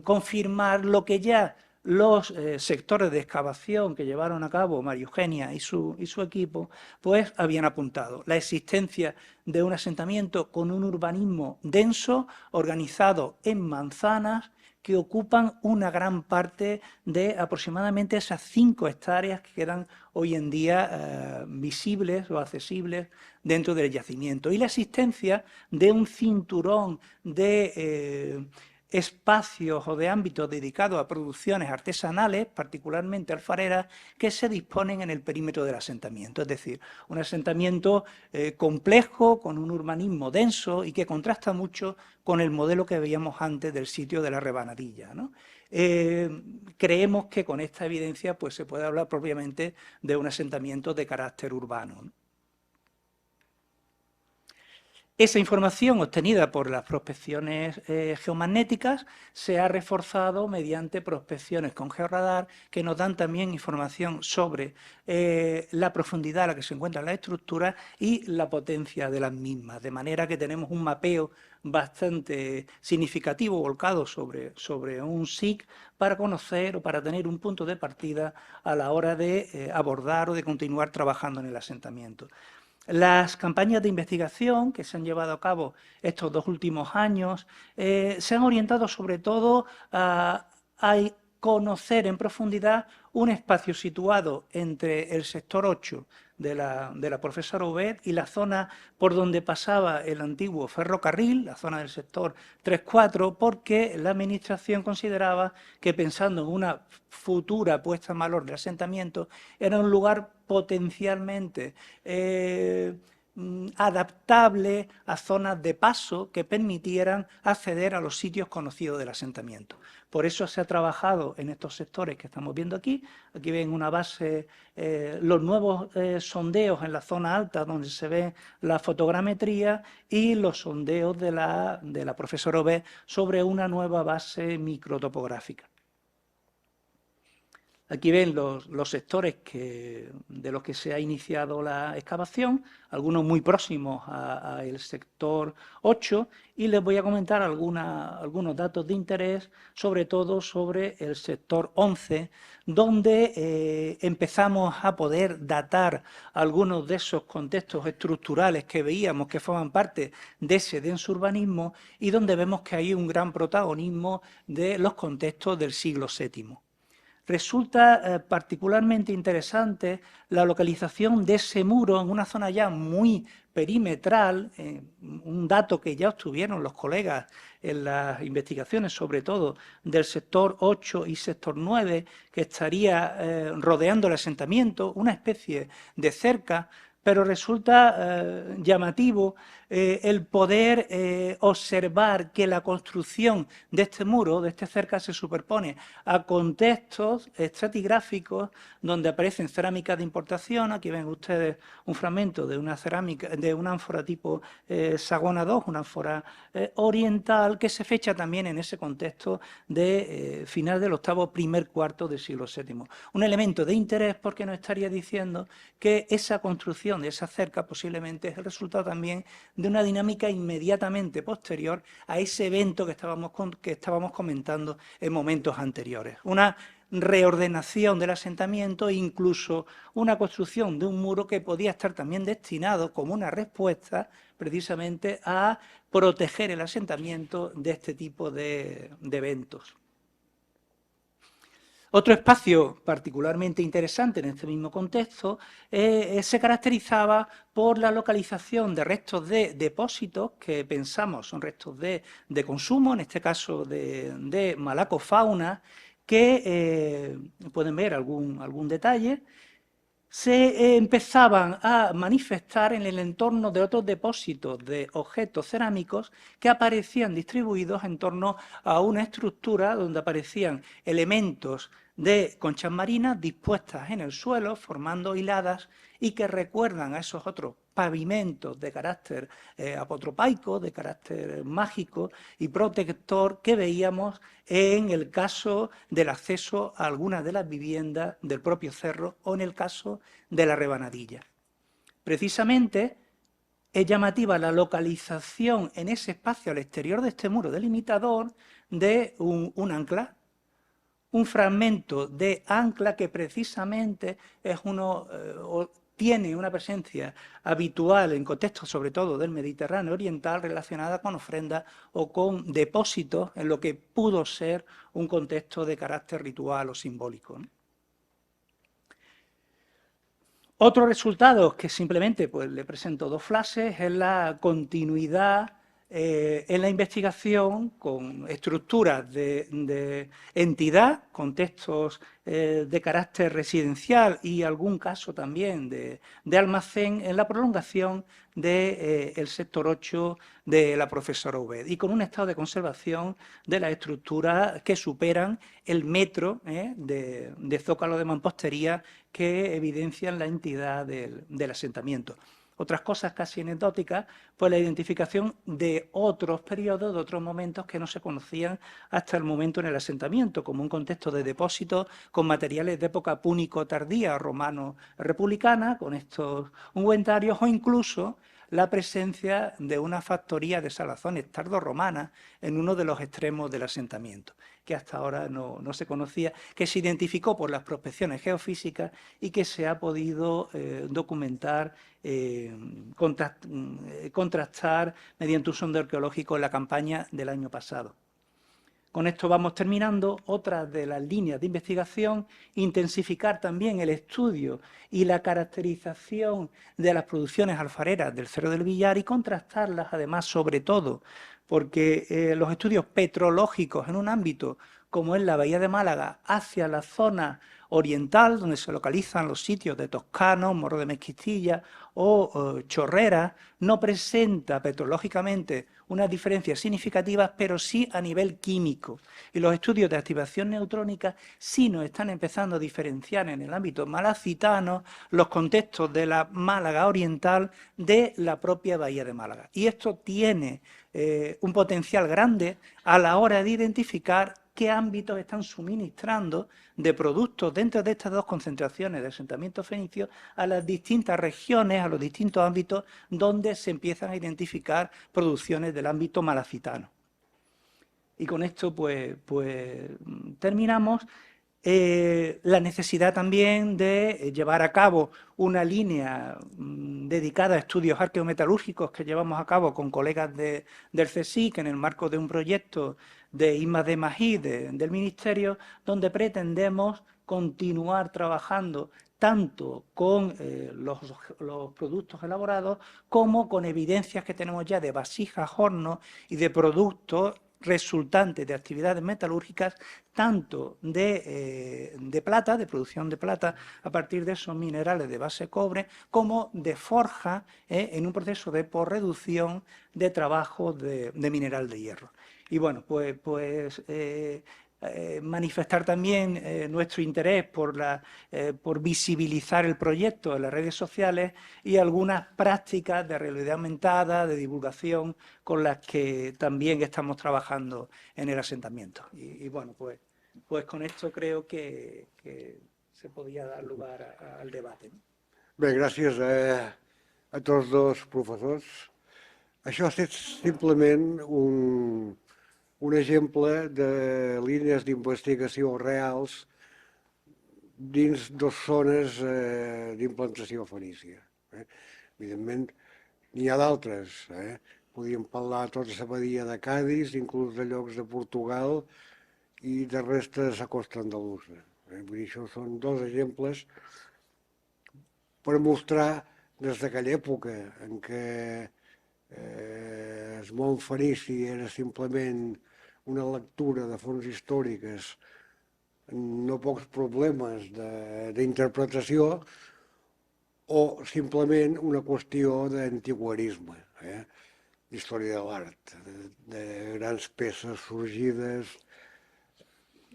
confirmar lo que ya los sectores de excavación que llevaron a cabo María Eugenia y su equipo, pues habían apuntado la existencia de un asentamiento con un urbanismo denso, organizado en manzanas, que ocupan una gran parte de aproximadamente esas 5 hectáreas que quedan hoy en día visibles o accesibles dentro del yacimiento. Y la existencia de un cinturón de espacios o de ámbitos dedicados a producciones artesanales, particularmente alfareras, que se disponen en el perímetro del asentamiento. Es decir, un asentamiento complejo, con un urbanismo denso y que contrasta mucho con el modelo que veíamos antes del sitio de la Rebanadilla, ¿no? Creemos que con esta evidencia pues, se puede hablar propiamente de un asentamiento de carácter urbano, ¿no? Esa información obtenida por las prospecciones geomagnéticas se ha reforzado mediante prospecciones con georradar, que nos dan también información sobre la profundidad a la que se encuentran las estructuras y la potencia de las mismas, de manera que tenemos un mapeo bastante significativo volcado sobre un SIC para conocer o para tener un punto de partida a la hora de abordar o de continuar trabajando en el asentamiento. Las campañas de investigación que se han llevado a cabo estos 2 últimos años se han orientado sobre todo a conocer en profundidad un espacio situado entre el sector 8 de la profesora Huet y la zona por donde pasaba el antiguo ferrocarril, la zona del sector 3-4, porque la Administración consideraba que, pensando en una futura puesta en valor del asentamiento, era un lugar potencialmente adaptables a zonas de paso que permitieran acceder a los sitios conocidos del asentamiento. Por eso se ha trabajado en estos sectores que estamos viendo aquí. Aquí ven una base, los nuevos sondeos en la zona alta donde se ve la fotogrametría y los sondeos de la profesora Obed sobre una nueva base microtopográfica. Aquí ven los sectores de los que se ha iniciado la excavación, algunos muy próximos al sector 8, y les voy a comentar algunos datos de interés, sobre todo sobre el sector 11, donde empezamos a poder datar algunos de esos contextos estructurales que veíamos que forman parte de ese denso urbanismo y donde vemos que hay un gran protagonismo de los contextos del siglo VII. Resulta particularmente interesante la localización de ese muro en una zona ya muy perimetral, un dato que ya obtuvieron los colegas en las investigaciones, sobre todo del sector 8 y sector 9, que estaría rodeando el asentamiento, una especie de cerca, pero resulta llamativo el poder observar que la construcción de este muro, de este cerca, se superpone a contextos estratigráficos donde aparecen cerámicas de importación. Aquí ven ustedes un fragmento de una cerámica, de una ánfora tipo Sagona II, una ánfora oriental, que se fecha también en ese contexto de final del octavo, primer cuarto del siglo VII. Un elemento de interés porque nos estaría diciendo que esa construcción de esa cerca posiblemente es el resultado también de una dinámica inmediatamente posterior a ese evento que estábamos comentando en momentos anteriores. Una reordenación del asentamiento e incluso una construcción de un muro que podía estar también destinado como una respuesta precisamente a proteger el asentamiento de este tipo de eventos. Otro espacio particularmente interesante en este mismo contexto se caracterizaba por la localización de restos de depósitos que pensamos son restos de consumo, en este caso de malacofauna, que pueden ver algún detalle, se empezaban a manifestar en el entorno de otros depósitos de objetos cerámicos que aparecían distribuidos en torno a una estructura donde aparecían elementos de conchas marinas dispuestas en el suelo, formando hiladas y que recuerdan a esos otros pavimentos de carácter apotropaico, de carácter mágico y protector que veíamos en el caso del acceso a algunas de las viviendas del propio cerro o en el caso de la rebanadilla. Precisamente es llamativa la localización en ese espacio al exterior de este muro delimitador de un ancla, un fragmento de ancla que precisamente es tiene una presencia habitual en contextos sobre todo del Mediterráneo oriental relacionada con ofrendas o con depósitos en lo que pudo ser un contexto de carácter ritual o simbólico, ¿no? Otros resultados que simplemente pues, le presento dos flashes es la continuidad en la investigación con estructuras de entidad, contextos de carácter residencial y algún caso también de almacén en la prolongación del sector 8 de la profesora Obed y con un estado de conservación de las estructuras que superan el metro de zócalo de mampostería que evidencian la entidad del asentamiento. Otras cosas casi anecdóticas, pues la identificación de otros periodos, de otros momentos que no se conocían hasta el momento en el asentamiento, como un contexto de depósitos con materiales de época púnico-tardía, romano-republicana, con estos ungüentarios, o incluso la presencia de una factoría de salazones tardorromanas en uno de los extremos del asentamiento, que hasta ahora no se conocía, que se identificó por las prospecciones geofísicas y que se ha podido documentar, contrastar mediante un sondeo arqueológico en la campaña del año pasado. Con esto vamos terminando. Otra de las líneas de investigación, intensificar también el estudio y la caracterización de las producciones alfareras del Cerro del Villar y contrastarlas además sobre todo, porque los estudios petrológicos en un ámbito como es la Bahía de Málaga, hacia la zona oriental, donde se localizan los sitios de Toscano, Morro de Mezquitilla o Chorrera, no presenta petrológicamente unas diferencias significativas, pero sí a nivel químico. Y los estudios de activación neutrónica sí nos están empezando a diferenciar en el ámbito malacitano los contextos de la Málaga oriental de la propia Bahía de Málaga. Y esto tiene un potencial grande a la hora de identificar qué ámbitos están suministrando de productos dentro de estas dos concentraciones de asentamientos fenicios a las distintas regiones, a los distintos ámbitos donde se empiezan a identificar producciones del ámbito malacitano. Y con esto pues terminamos. La necesidad también de llevar a cabo una línea dedicada a estudios arqueometalúrgicos que llevamos a cabo con colegas del CSIC en el marco de un proyecto de I+D+I del Ministerio, donde pretendemos continuar trabajando tanto con los productos elaborados como con evidencias que tenemos ya de vasijas, hornos y de productos resultantes de actividades metalúrgicas, tanto de plata, de producción de plata a partir de esos minerales de base cobre, como de forja en un proceso de porreducción de trabajo de mineral de hierro. Y bueno, manifestar también nuestro interés por visibilizar el proyecto en las redes sociales y algunas prácticas de realidad aumentada, de divulgación, con las que también estamos trabajando en el asentamiento. Y bueno, pues con esto creo que se podía dar lugar al debate. Bé, gràcies a tots dos professors. Això ha estat simplement un exemple de línies d'investigació reals dins dues zones d'implantació fenícia. Evidentment, n'hi ha d'altres. Podríem parlar tota la badia de Cádiz, inclús de llocs de Portugal i de restes a Costa Andalusa. Vull dir, això són dos exemples per mostrar des d'aquella època en què el món fenici era simplement una lectura de fonts històriques, no pocs problemes d'interpretació, o simplement una qüestió d'antiguarisme, d'història de l'art, de grans peces sorgides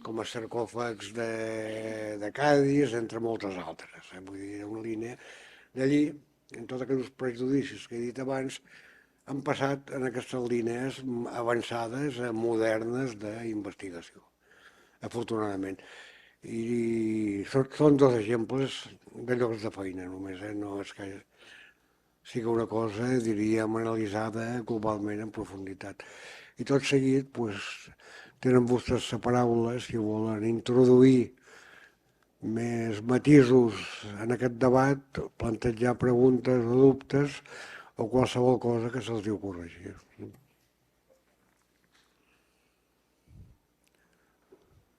com a sarcòfags de Cádiz, entre moltes altres. Vull dir, una línia d'allí, en tots aquells prejudicis que he dit abans, han passat en aquestes línies avançades, modernes d'investigació, afortunadament. I són dos exemples de llocs de feina només, no és que sigui una cosa, diríem, analitzada globalment en profunditat. I tot seguit, tenen vostres paraules, si volen introduir més matisos en aquest debat, plantejar preguntes o dubtes o qualsevol cosa que se'ls diu corregir.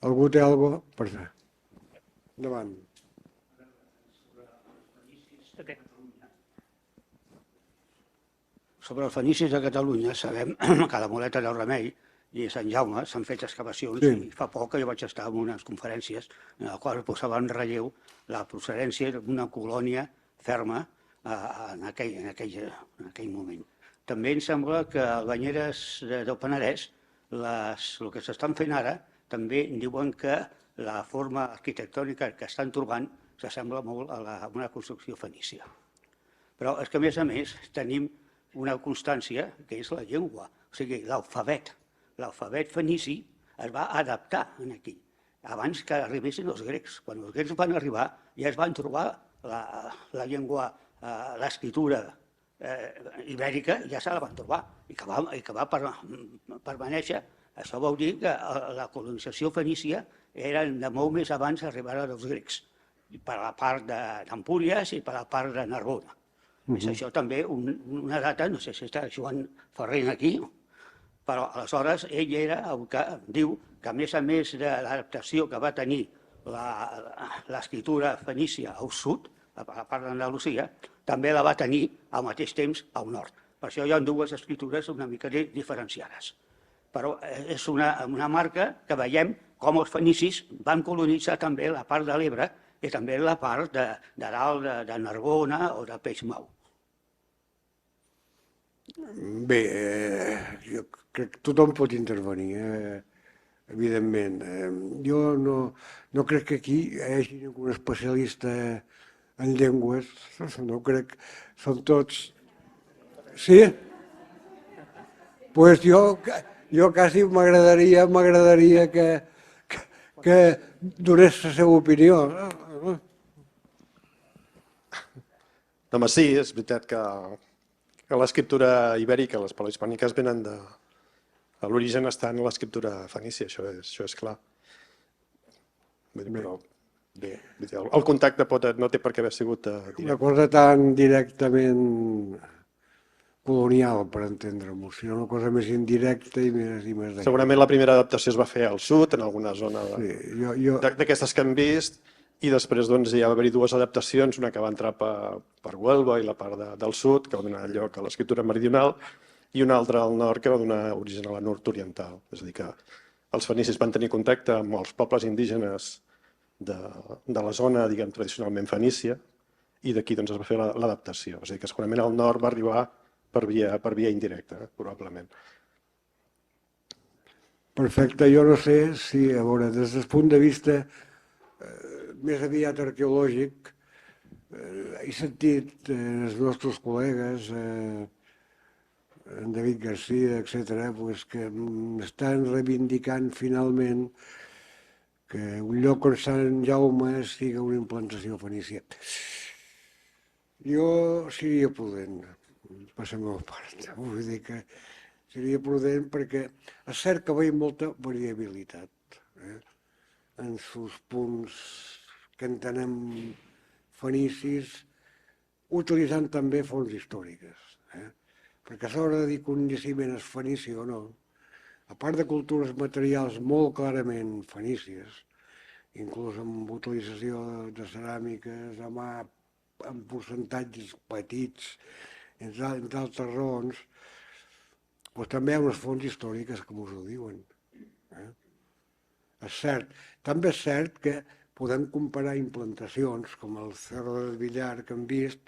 Algú té alguna cosa per fer? Endavant. Sobre els fenicis de Catalunya sabem que a la Moleta del Remei i a Sant Jaume s'han fet excavacions i fa poc que jo vaig estar en unes conferències en les quals posava en relleu la procedència d'una colònia ferma en aquell moment. També em sembla que a Banyeres del Penedès el que s'estan fent ara també diuen que la forma arquitectònica que estan trobant s'assembla molt a una construcció fenícia. Però és que a més tenim una constància que és la llengua, o sigui, l'alfabet. L'alfabet fenici es va adaptar aquí, abans que arribessin els grecs. Quan els grecs van arribar ja es van trobar la llengua, l'escriptura ibèrica, ja se la van trobar i que va permanèixer. Això vol dir que la colonització fenícia era de molt més abans d'arribar als grecs, per la part d'Empúries i per la part de Narbona. És això també una data, no sé si està Joan Ferrer aquí, però aleshores ell era el que diu que a més de l'adaptació que va tenir l'escriptura fenícia al sud, a la part d'Andalusia, també la va tenir al mateix temps al nord. Per això hi ha dues escriptures una mica diferenciades. Però és una marca que veiem com els fenicis van colonitzar també la part de l'Ebre i també la part de dalt de Narbona o de Peixmau. Bé, jo crec que tothom pot intervenir, evidentment. Jo no crec que aquí hi hagi ningú especialista en llengües, no crec, són tots... Sí? Pues jo quasi m'agradaria que donés la seva opinió. Home, sí, és veritat que l'escriptura ibèrica, les paleohispàniques venen de... L'origen està en l'escriptura fenícia, això és clar. Però, bé, el contacte no té per què haver sigut directe. Una cosa tan directament colonial, per entendre-m'ho, sinó una cosa més indirecta i més d'allà. Segurament la primera adaptació es va fer al sud, en alguna zona d'aquestes que hem vist, i després doncs, hi va haver-hi dues adaptacions, una que va entrar per Huelva i la part del sud, que va donar lloc a l'escriptura meridional, i una altra al nord, que va donar origen a la nord-oriental. És a dir, que els fenicis van tenir contacte amb els pobles indígenes de la zona, diguem, tradicionalment fenícia, i d'aquí doncs, es va fer l'adaptació. És a dir, que segurament al nord va arribar per via indirecta, probablement. Perfecte, jo no sé si, a veure, des del punt de vista més aviat arqueològic, he sentit els nostres col·legues, en David Garcia, etc., que estan reivindicant finalment que un lloc com Sant Jaume sigui una implantació fenícia. Jo seria prudent, per la meva part, vull dir que seria prudent perquè és cert que veiem molta variabilitat en els punts que entenem fenicis, utilitzant també fonts històriques. Perquè a l'hora de dir que un jaciment és fenici o no, a part de cultures materials molt clarament fenícies, inclús amb utilització de ceràmiques a mà, amb percentatges petits, entre altres raons, doncs també hi ha unes fonts històriques que ens ho diuen. És cert. També és cert que podem comparar implantacions com el Cerro del Villar que hem vist,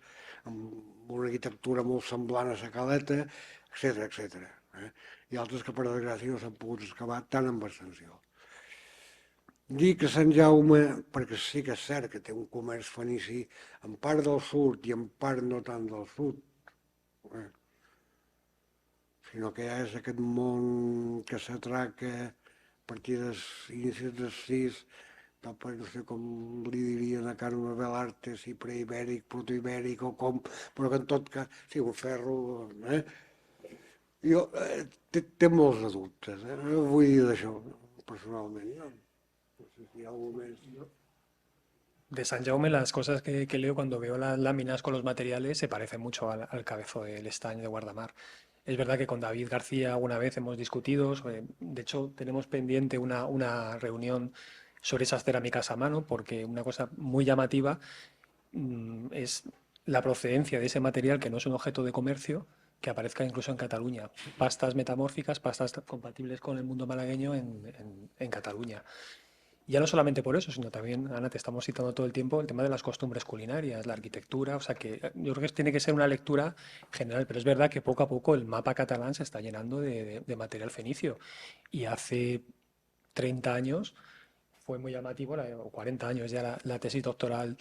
amb una arquitectura molt semblant a la Caleta, etc. I altres que, per desgràcia, no s'han pogut excavar tan amb extensió. Dir que Sant Jaume, perquè sí que és cert que té un comerç fenici en part del sud i en part no tant del sud, sinó que ja és aquest món que s'atraca a partir dels inicis dels 6, no sé com li dirien a Carme Velarte, si preibèric, protoibèric o com, però que en tot cas, sí, un ferro... Jo té molts de dubtes, no vull dir d'això, personalment. No sé si hi ha algú més. De San Jaume, las cosas que leo cuando veo las láminas con los materiales se parecen mucho al cabezo del estaño de Guardamar. Es verdad que con David García alguna vez hemos discutido, de hecho tenemos pendiente una reunión sobre esas cerámicas a mano, porque una cosa muy llamativa es la procedencia de ese material, que no es un objeto de comercio, que aparezca incluso en Cataluña. Pastas metamórficas, pastas compatibles con el mundo malagueño en Cataluña. Ya no solamente por eso, sino también, Ana, te estamos citando todo el tiempo el tema de las costumbres culinarias, la arquitectura, o sea que yo creo que tiene que ser una lectura general, pero es verdad que poco a poco el mapa catalán se está llenando de material fenicio. Y hace 30 años fue muy llamativo, o 40 años ya, la tesis doctoral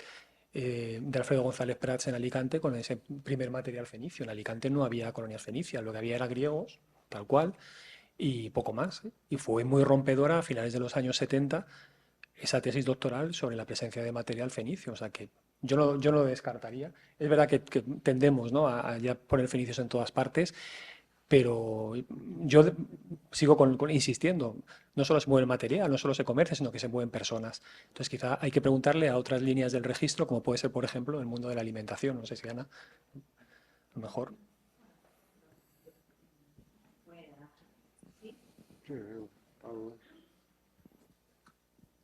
de Alfredo González Prats en Alicante con ese primer material fenicio. En Alicante no había colonias fenicias, lo que había era griegos, tal cual, y poco más. Y fue muy rompedora a finales de los años 70 esa tesis doctoral sobre la presencia de material fenicio. O sea que yo no lo descartaría. Es verdad que tendemos, ¿no?, a ya poner fenicios en todas partes, pero yo sigo insistiendo, no solo se mueve el material, no solo se comercia, sino que se mueven personas. Entonces quizá hay que preguntarle a otras líneas del registro, como puede ser, por ejemplo, el mundo de la alimentación. No sé si, Ana, a lo mejor.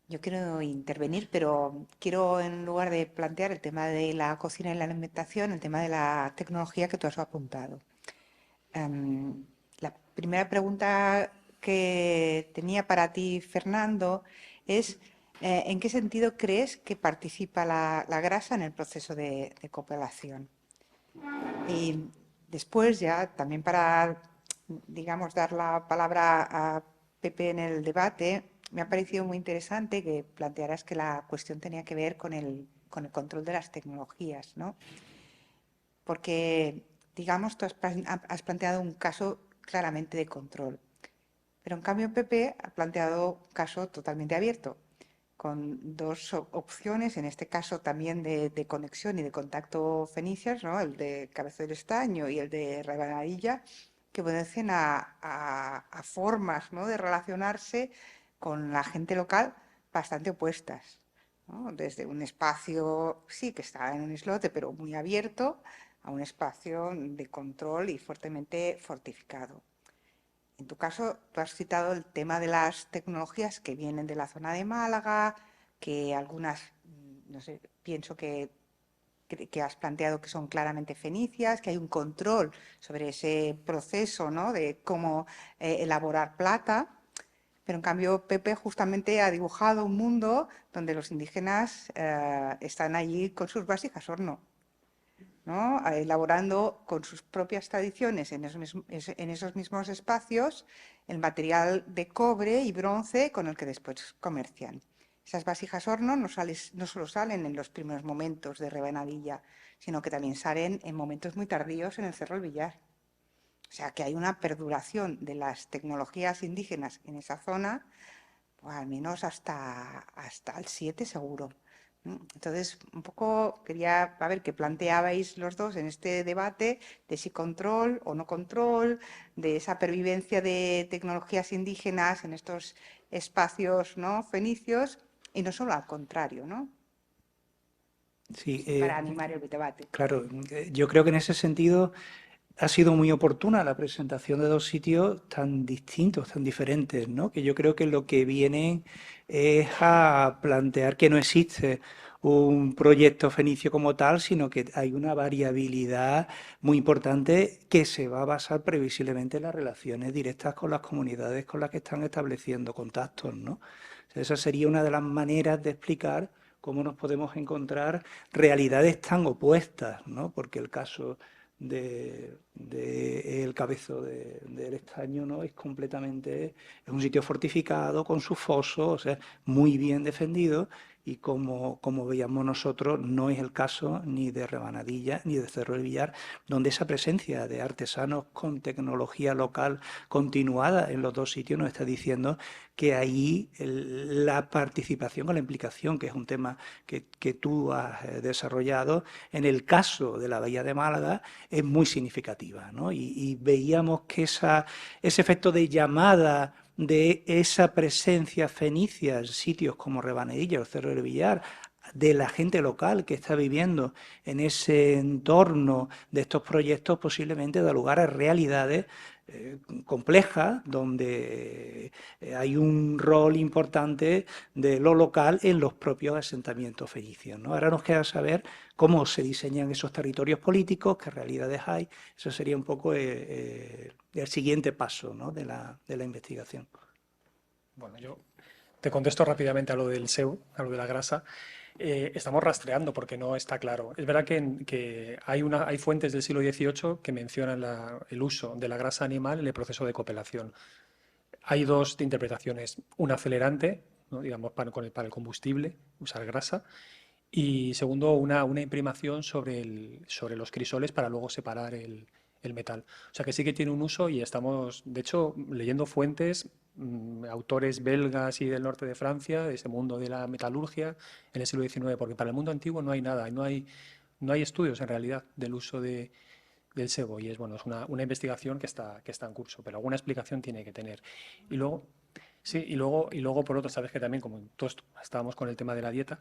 Yo quiero intervenir, pero quiero, en lugar de plantear el tema de la cocina y la alimentación, el tema de la tecnología que tú has apuntado. La primera pregunta que tenía para ti, Fernando, es ¿en qué sentido crees que participa la grasa en el proceso de cooperación? Y después ya, también para, digamos, dar la palabra a Pepe en el debate, me ha parecido muy interesante que plantearas que la cuestión tenía que ver con el control de las tecnologías, ¿no? Porque, digamos, tú has planteado un caso claramente de control, pero en cambio Pepe ha planteado un caso totalmente abierto, con dos opciones, en este caso también de conexión y de contacto fenicias, ¿no? El de Cabezo del Estaño y el de Rebanadilla, que obedecen a formas, ¿no?, de relacionarse con la gente local bastante opuestas, ¿no? Desde un espacio, sí, que está en un islote, pero muy abierto, a un espacio de control y fuertemente fortificado. En tu caso, tú has citado el tema de las tecnologías que vienen de la zona de Málaga, que algunas, no sé, pienso que has planteado que son claramente fenicias, que hay un control sobre ese proceso, ¿no?, de cómo elaborar plata. Pero en cambio Pepe justamente ha dibujado un mundo donde los indígenas están allí con sus vasijas horno, ¿no?, elaborando con sus propias tradiciones en esos mismos espacios el material de cobre y bronce con el que después comercian. Esas vasijas horno no solo salen en los primeros momentos de Rebanadilla, sino que también salen en momentos muy tardíos en el Cerro El Villar. O sea que hay una perduración de las tecnologías indígenas en esa zona, pues al menos hasta el 7 seguro. Entonces, un poco quería ver qué planteabais los dos en este debate de si control o no control, de esa pervivencia de tecnologías indígenas en estos espacios, ¿no?, fenicios, y no solo al contrario, ¿no? Sí, para animar el debate. Claro, yo creo que en ese sentido ha sido muy oportuna la presentación de dos sitios tan distintos, tan diferentes, ¿no? Que yo creo que lo que vienen es a plantear que no existe un proyecto fenicio como tal, sino que hay una variabilidad muy importante que se va a basar previsiblemente en las relaciones directas con las comunidades con las que están estableciendo contactos, ¿no? O sea, esa sería una de las maneras de explicar cómo nos podemos encontrar realidades tan opuestas, ¿no? Porque el caso el Cabezo del Estaño, ¿no?, es un sitio fortificado con sus fosos, o sea, muy bien defendido, y como veíamos nosotros, no es el caso ni de Rebanadilla ni de Cerro del Villar, donde esa presencia de artesanos con tecnología local continuada en los dos sitios nos está diciendo que ahí la participación o la implicación, que es un tema que tú has desarrollado, en el caso de la Bahía de Málaga es muy significativa, ¿no? Y veíamos que ese efecto de llamada de esa presencia fenicia en sitios como Rebanadilla o Cerro del Villar, de la gente local que está viviendo en ese entorno de estos proyectos, posiblemente da lugar a realidades complejas, donde hay un rol importante de lo local en los propios asentamientos fenicios, ¿no? Ahora nos queda saber cómo se diseñan esos territorios políticos, qué realidades hay. Eso sería un poco el siguiente paso, ¿no?, de la investigación. Bueno, yo te contesto rápidamente a lo del SEU, a lo de la grasa. Estamos rastreando porque no está claro. Es verdad que hay fuentes del siglo XVIII que mencionan el uso de la grasa animal en el proceso de copelación. Hay dos interpretaciones. Un acelerante, ¿no?, digamos, para el combustible, usar grasa. Y segundo, una imprimación sobre los crisoles para luego separar el metal. O sea que sí que tiene un uso y estamos, de hecho, leyendo fuentes, autores belgas y del norte de Francia, de ese mundo de la metalurgia en el siglo XIX, porque para el mundo antiguo no hay nada, no hay estudios en realidad del uso del sebo, y es una investigación que está en curso, pero alguna explicación tiene que tener. Y luego, sí, y luego por otro, sabes que también, como todos estábamos con el tema de la dieta,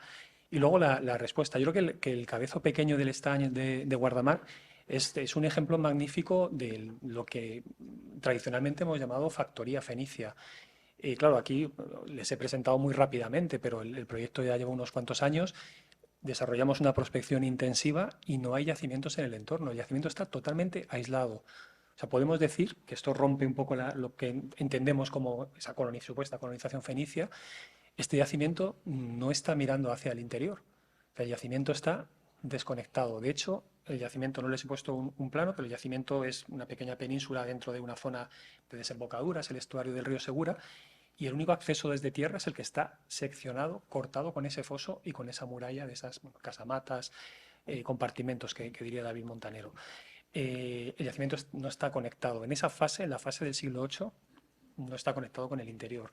y luego la respuesta. Yo creo que el cabezo pequeño del estaño de Guardamar es un ejemplo magnífico de lo que tradicionalmente hemos llamado factoría fenicia. Y claro, aquí les he presentado muy rápidamente, pero el proyecto ya lleva unos cuantos años. Desarrollamos una prospección intensiva y no hay yacimientos en el entorno. El yacimiento está totalmente aislado. O sea, podemos decir que esto rompe un poco lo que entendemos como esa supuesta colonización fenicia. Este yacimiento no está mirando hacia el interior. El yacimiento está desconectado. De hecho, el yacimiento, no les he puesto un plano, pero el yacimiento es una pequeña península dentro de una zona de desembocadura, es el estuario del río Segura, y el único acceso desde tierra es el que está seccionado, cortado con ese foso y con esa muralla de esas casamatas, compartimentos que diría David Montanero. El yacimiento no está conectado. En esa fase, en la fase del siglo VIII, no está conectado con el interior.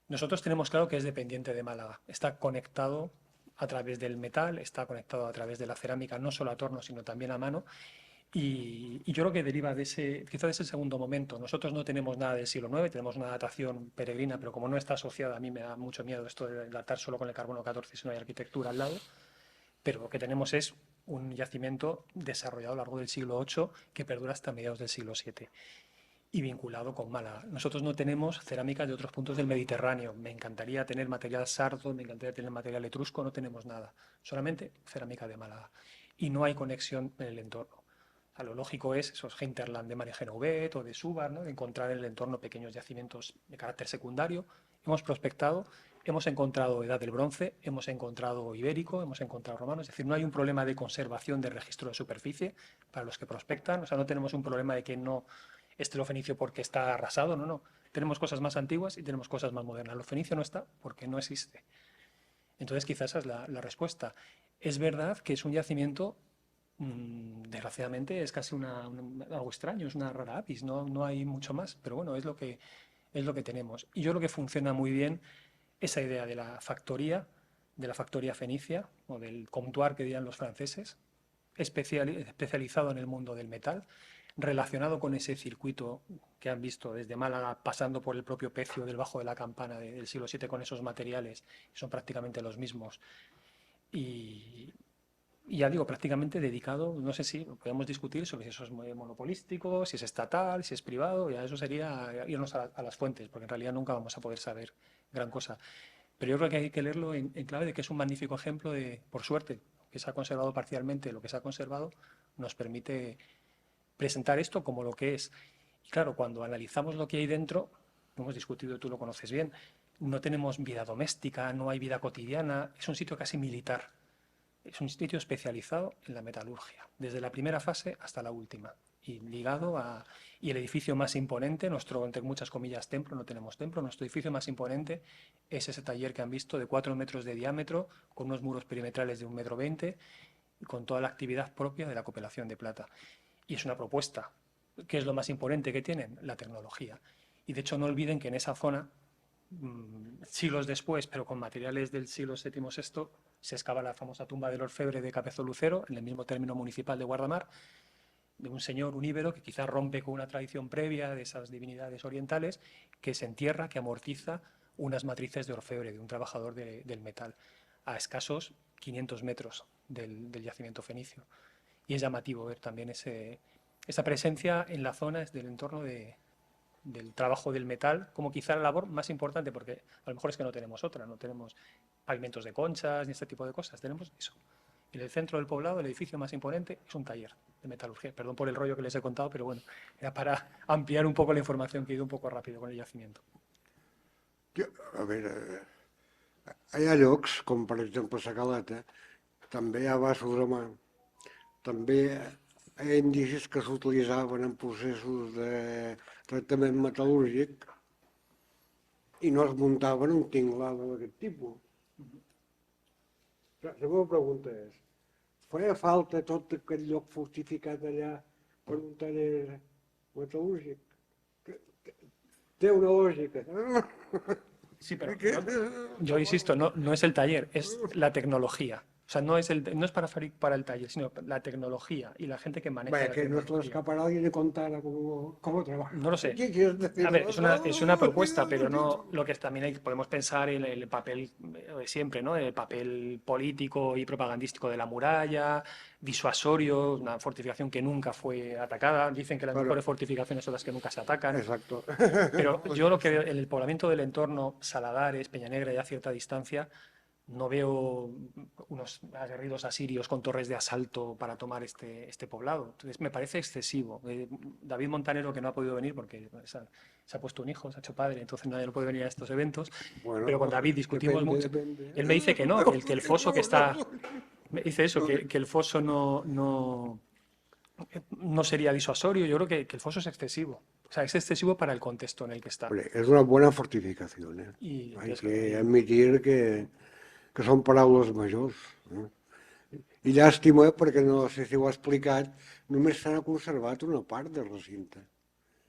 Nosotros tenemos claro que es dependiente de Málaga. Está conectado a través del metal, está conectado a través de la cerámica, no solo a torno, sino también a mano. Y yo creo que deriva de quizá de ese segundo momento. Nosotros no tenemos nada del siglo IX, tenemos una datación peregrina, pero como no está asociada, a mí me da mucho miedo esto de datar solo con el carbono 14 si no hay arquitectura al lado. Pero lo que tenemos es un yacimiento desarrollado a lo largo del siglo VIII que perdura hasta mediados del siglo VII y vinculado con Málaga. Nosotros no tenemos cerámicas de otros puntos del Mediterráneo. Me encantaría tener material sardo, me encantaría tener material etrusco, no tenemos nada. Solamente cerámica de Málaga. Y no hay conexión en el entorno. O sea, lo lógico es esos hinterland de María Genovet o de Súbar, ¿no? De encontrar en el entorno pequeños yacimientos de carácter secundario. Hemos prospectado, hemos encontrado edad del bronce, hemos encontrado ibérico, hemos encontrado romano. Es decir, no hay un problema de conservación de registro de superficie para los que prospectan. O sea, no tenemos un problema de que no esté lo fenicio porque está arrasado, no. Tenemos cosas más antiguas y tenemos cosas más modernas. Lo fenicio no está porque no existe. Entonces, quizás esa es la respuesta. Es verdad que es un yacimiento, desgraciadamente, es casi algo extraño, es una rara avis, no hay mucho más, pero bueno, es lo que tenemos. Y yo creo que funciona muy bien esa idea de la factoría fenicia, o del comptoir que dirían los franceses, especializado en el mundo del metal, relacionado con ese circuito que han visto desde Málaga, pasando por el propio Pecio del Bajo de la Campana del siglo VII, con esos materiales, que son prácticamente los mismos. Y ya digo, prácticamente dedicado, no sé si podemos discutir sobre si eso es monopolístico, si es estatal, si es privado, ya eso sería irnos a las fuentes, porque en realidad nunca vamos a poder saber gran cosa. Pero yo creo que hay que leerlo en clave de que es un magnífico ejemplo de, por suerte, que se ha conservado parcialmente, lo que se ha conservado nos permite presentar esto como lo que es. Y claro, cuando analizamos lo que hay dentro, lo hemos discutido, tú lo conoces bien, no tenemos vida doméstica, no hay vida cotidiana, es un sitio casi militar. Es un sitio especializado en la metalurgia, desde la primera fase hasta la última, y ligado a... Y el edificio más imponente, nuestro, entre muchas comillas, templo, no tenemos templo, nuestro edificio más imponente es ese taller que han visto de 4 metros de diámetro, con unos muros perimetrales de 1,20 m, y con toda la actividad propia de la cooperación de plata. Y es una propuesta. ¿Qué es lo más imponente que tienen? La tecnología. Y de hecho no olviden que en esa zona, siglos después, pero con materiales del siglo VII o VI, se excava la famosa tumba del orfebre de Capezo Lucero, en el mismo término municipal de Guardamar, de un señor, un íbero, que quizás rompe con una tradición previa de esas divinidades orientales, que se entierra, que amortiza unas matrices de orfebre, de un trabajador del metal, a escasos 500 metros del yacimiento fenicio. Y es llamativo ver también esa presencia en la zona del entorno del trabajo del metal, como quizá la labor más importante, porque a lo mejor es que no tenemos otra, no tenemos pavimentos de conchas ni este tipo de cosas, tenemos eso. En el centro del poblado, el edificio más imponente es un taller de metalurgia. Perdón por el rollo que les he contado, pero bueno, era para ampliar un poco la información, que he ido un poco rápido con el yacimiento. A veure, hi ha llocs, com per exemple a Caleta, també hi ha vasos de mà, també hi ha indicis que s'utilitzaven en processos de tractament metal·lúrgic i no es muntaven un tinglado d'aquest tipus. La meva pregunta és, feia falta tot aquest lloc fortificat allà per un taller metal·lúrgic? Té una lògica. Sí, pero yo insisto, no es el taller, es la tecnología. O sea, no es para el taller, sino la tecnología y la gente que maneja Vaya, la que no tecnología. te escapar a alguien y contara cómo trabaja. No lo sé. ¿Qué quieres decir? A ver, es una propuesta, pero no lo que también podemos pensar en el papel de siempre, ¿no? El papel político y propagandístico de la muralla, disuasorio, una fortificación que nunca fue atacada. Dicen que las mejores fortificaciones son las que nunca se atacan. Exacto. Pero yo lo que veo en el poblamiento del entorno, Saladares, Peñanegra y a cierta distancia, no veo unos aguerridos asirios con torres de asalto para tomar este poblado. Entonces me parece excesivo. David Montanero, que no ha podido venir porque se ha puesto un hijo, se ha hecho padre, entonces nadie no puede venir a estos eventos, Bueno, pero con David discutimos mucho. depende. Él me dice que no, que el foso que está... Me dice eso, que el foso no sería disuasorio. Yo creo que el foso es excesivo. O sea, es excesivo para el contexto en el que está. Hombre, es una buena fortificación, ¿eh? Y Hay entonces, que admitir que són paraules majors. I llàstima, perquè no sé si ho ha explicat, només s'ha conservat una part del recinte.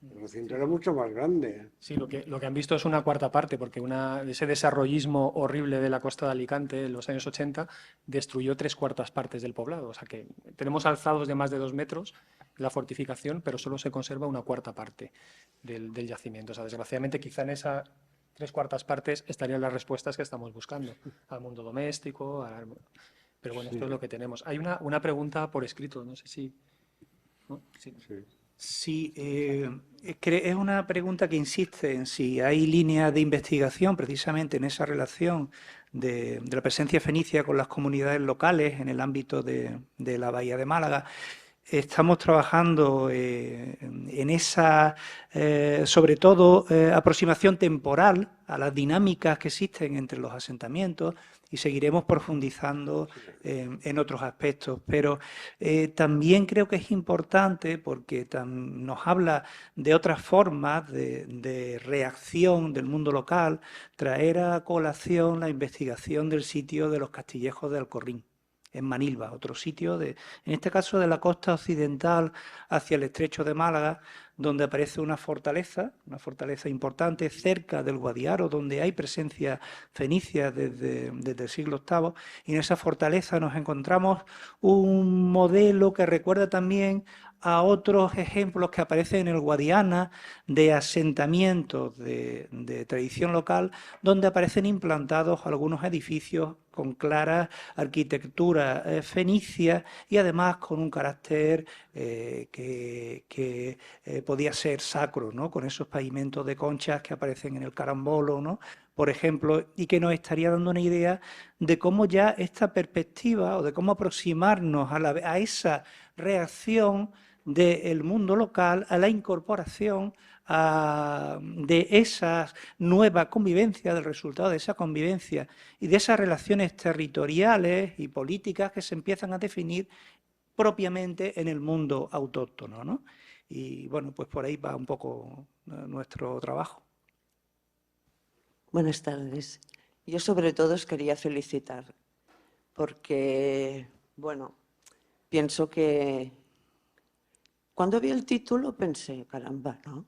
El recinto era mucho más grande. Sí, lo que han visto es una cuarta parte, porque ese desarrollismo horrible de la costa de Alicante en los años 80 destruyó 3/4 partes del poblado. O sea que tenemos alzados de más de 2 metros la fortificación, pero solo se conserva una cuarta parte del yacimiento. O sea, desgraciadamente, quizá en esa 3/4 partes estarían las respuestas que estamos buscando al mundo doméstico, pero bueno, esto es lo que tenemos. Hay una pregunta por escrito, no sé si... ¿no? Sí. Sí, es una pregunta que insiste en si hay líneas de investigación precisamente en esa relación de la presencia fenicia con las comunidades locales en el ámbito de la Bahía de Málaga. Estamos trabajando en esa, sobre todo, aproximación temporal a las dinámicas que existen entre los asentamientos y seguiremos profundizando en otros aspectos. Pero también creo que es importante porque nos habla de otras formas de reacción del mundo local, traer a colación la investigación del sitio de los Castillejos de Alcorrín, en Manilva, otro sitio, en este caso de la costa occidental hacia el estrecho de Málaga, donde aparece una fortaleza importante cerca del Guadiaro, donde hay presencia fenicia desde el siglo VIII, y en esa fortaleza nos encontramos un modelo que recuerda también a otros ejemplos que aparecen en el Guadiana de asentamientos de tradición local, donde aparecen implantados algunos edificios con clara arquitectura fenicia y además con un carácter que podía ser sacro, ¿no? Con esos pavimentos de conchas que aparecen en el carambolo, ¿no? Por ejemplo, y que nos estaría dando una idea de cómo ya esta perspectiva o de cómo aproximarnos a esa reacción del mundo local, a la incorporación de esa nueva convivencia, del resultado de esa convivencia y de esas relaciones territoriales y políticas que se empiezan a definir propiamente en el mundo autóctono, ¿no? Y bueno, pues por ahí va un poco nuestro trabajo. Buenas tardes. Yo sobre todo os quería felicitar porque, bueno, pienso que cuando vi el título pensé, caramba, ¿no?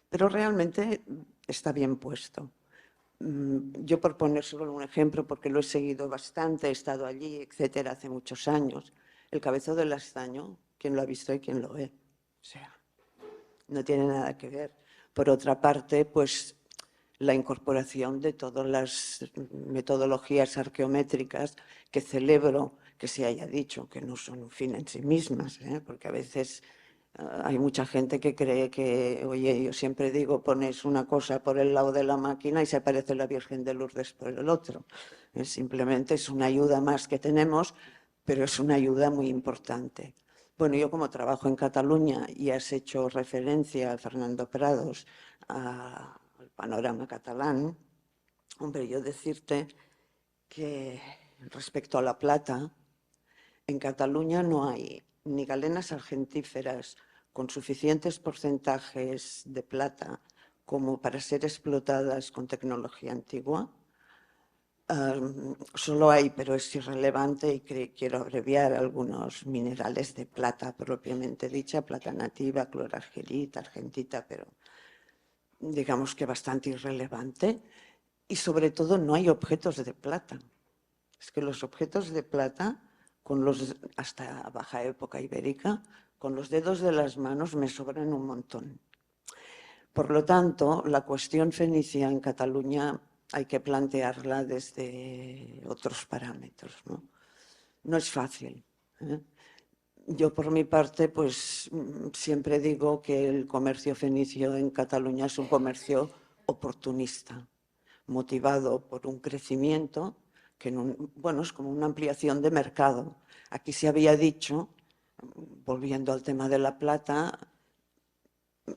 Pero realmente está bien puesto. Yo por poner solo un ejemplo, porque lo he seguido bastante, he estado allí, etcétera, hace muchos años. El Cabezo del Astaño, ¿quién lo ha visto y quién lo ve? O sea, no tiene nada que ver. Por otra parte, pues la incorporación de todas las metodologías arqueométricas que celebro que se haya dicho, que no son un fin en sí mismas, porque a veces hay mucha gente que cree que, oye, yo siempre digo, pones una cosa por el lado de la máquina y se aparece la Virgen de Lourdes por el otro. Simplemente es una ayuda más que tenemos, pero es una ayuda muy importante. Bueno, yo como trabajo en Cataluña y has hecho referencia a Fernando Prados, al panorama catalán, hombre, yo decirte que respecto a la plata, en Cataluña no hay ni galenas argentíferas con suficientes porcentajes de plata como para ser explotadas con tecnología antigua. Solo hay, pero es irrelevante y quiero abreviar, algunos minerales de plata propiamente dicha, plata nativa, clorargirita, argentita, pero digamos que bastante irrelevante. Y sobre todo no hay objetos de plata. Es que los objetos de plata, hasta baja época ibérica, con los dedos de las manos me sobran un montón. Por lo tanto, la cuestión fenicia en Cataluña hay que plantearla desde otros parámetros, ¿no? No es fácil, ¿eh? Yo, por mi parte, pues siempre digo que el comercio fenicio en Cataluña es un comercio oportunista, motivado por un crecimiento que bueno, es como una ampliación de mercado. Aquí se había dicho, volviendo al tema de la plata,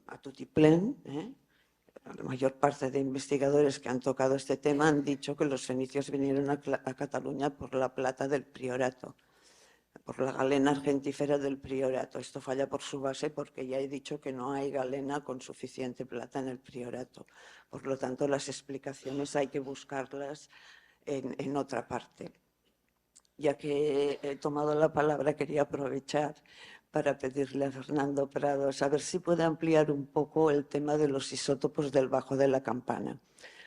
a tutiplén, la mayor parte de investigadores que han tocado este tema han dicho que los fenicios vinieron a Cataluña por la plata del priorato, por la galena argentífera del priorato. Esto falla por su base porque ya he dicho que no hay galena con suficiente plata en el priorato. Por lo tanto, las explicaciones hay que buscarlas en otra parte. Ya que he tomado la palabra, quería aprovechar para pedirle a Fernando Prados a ver si puede ampliar un poco el tema de los isótopos del Bajo de la Campana.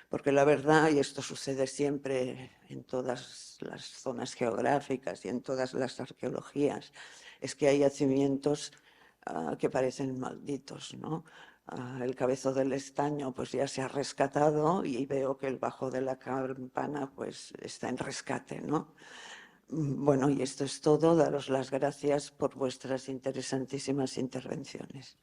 Porque la verdad, y esto sucede siempre en todas las zonas geográficas y en todas las arqueologías, es que hay yacimientos que parecen malditos, ¿no? El Cabezo del Estaño pues ya se ha rescatado y veo que el Bajo de la Campana pues está en rescate, ¿no? Bueno, y esto es todo. Daros las gracias por vuestras interesantísimas intervenciones.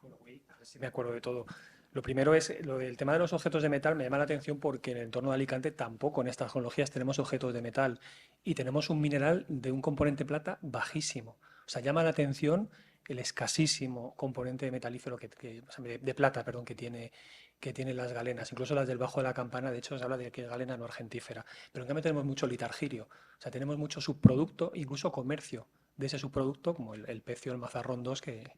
Bueno, a ver si me acuerdo de todo. Lo primero es, lo del tema de los objetos de metal me llama la atención porque en el entorno de Alicante tampoco en estas geologías tenemos objetos de metal y tenemos un mineral de un componente plata bajísimo. O sea, llama la atención el escasísimo componente metalífero de plata, perdón, que tiene las galenas, incluso las del Bajo de la Campana. De hecho se habla de que es galena no argentífera, pero en cambio tenemos mucho litargirio, o sea, tenemos mucho subproducto, incluso comercio de ese subproducto, como el pecio, el mazarrón 2, que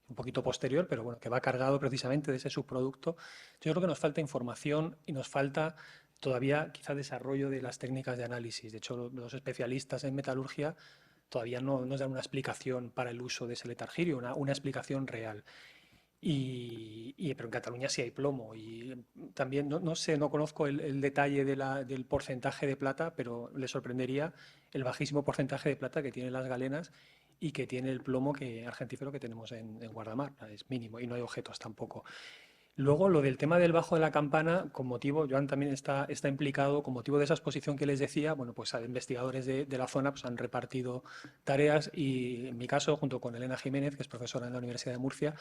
un poquito posterior, pero bueno, que va cargado precisamente de ese subproducto. Yo creo que nos falta información y nos falta todavía quizá desarrollo de las técnicas de análisis. De hecho, los especialistas en metalurgia todavía no nos dan una explicación para el uso de ese letargirio, una explicación real. Pero en Cataluña sí hay plomo y también, no sé, no conozco el detalle del porcentaje de plata, pero le sorprendería el bajísimo porcentaje de plata que tienen las galenas y que tiene el plomo argentífero que tenemos en Guardamar. Es mínimo y no hay objetos tampoco. Luego, lo del tema del Bajo de la Campana, con motivo, Joan también está implicado, con motivo de esa exposición que les decía, bueno, pues a investigadores de la zona pues han repartido tareas y en mi caso, junto con Elena Jiménez, que es profesora en la Universidad de Murcia,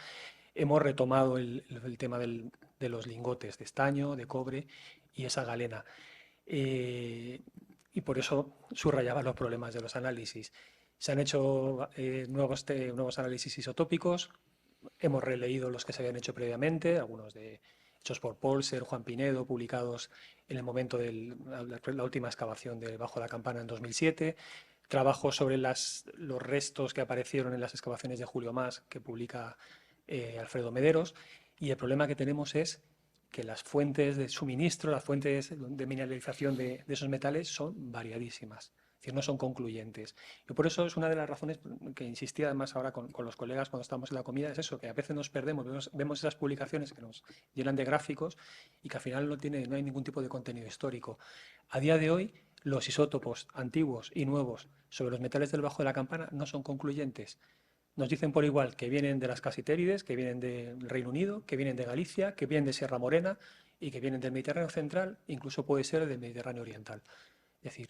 hemos retomado el tema de los lingotes de estaño, de cobre y esa galena. Y por eso subrayaba los problemas de los análisis. Se han hecho nuevos análisis isotópicos, hemos releído los que se habían hecho previamente, algunos hechos por Polser, Juan Pinedo, publicados en el momento de la última excavación de Bajo la Campana en 2007, trabajos sobre los restos que aparecieron en las excavaciones de Julio Mas, que publica Alfredo Mederos, y el problema que tenemos es que las fuentes de suministro, las fuentes de mineralización de esos metales son variadísimas. Es decir, no son concluyentes. Y por eso es una de las razones que insistía además ahora con los colegas cuando estábamos en la comida, es eso, que a veces nos perdemos, vemos esas publicaciones que nos llenan de gráficos y que al final no hay ningún tipo de contenido histórico. A día de hoy, los isótopos antiguos y nuevos sobre los metales del Bajo de la Campana no son concluyentes. Nos dicen por igual que vienen de las casitérides, que vienen del Reino Unido, que vienen de Galicia, que vienen de Sierra Morena y que vienen del Mediterráneo central, incluso puede ser del Mediterráneo oriental. Es decir,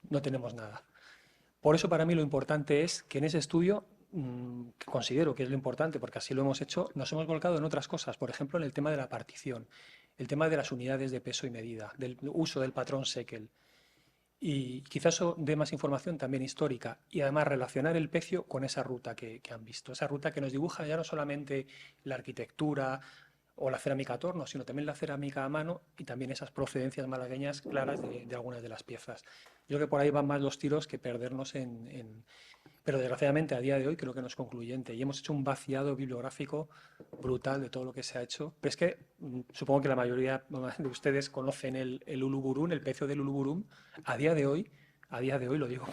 no tenemos nada. Por eso para mí lo importante es que en ese estudio, que considero que es lo importante porque así lo hemos hecho, nos hemos volcado en otras cosas, por ejemplo en el tema de la partición, el tema de las unidades de peso y medida, del uso del patrón Seckel. Y quizás eso dé más información también histórica y además relacionar el pecio con esa ruta que han visto, esa ruta que nos dibuja ya no solamente la arquitectura o la cerámica a torno, sino también la cerámica a mano y también esas procedencias malagueñas claras de algunas de las piezas. Yo creo que por ahí van más los tiros que perdernos Pero desgraciadamente a día de hoy creo que no es concluyente y hemos hecho un vaciado bibliográfico brutal de todo lo que se ha hecho. Pero es que supongo que la mayoría de ustedes conocen el uluburún, el pecio del uluburún. A día de hoy lo digo,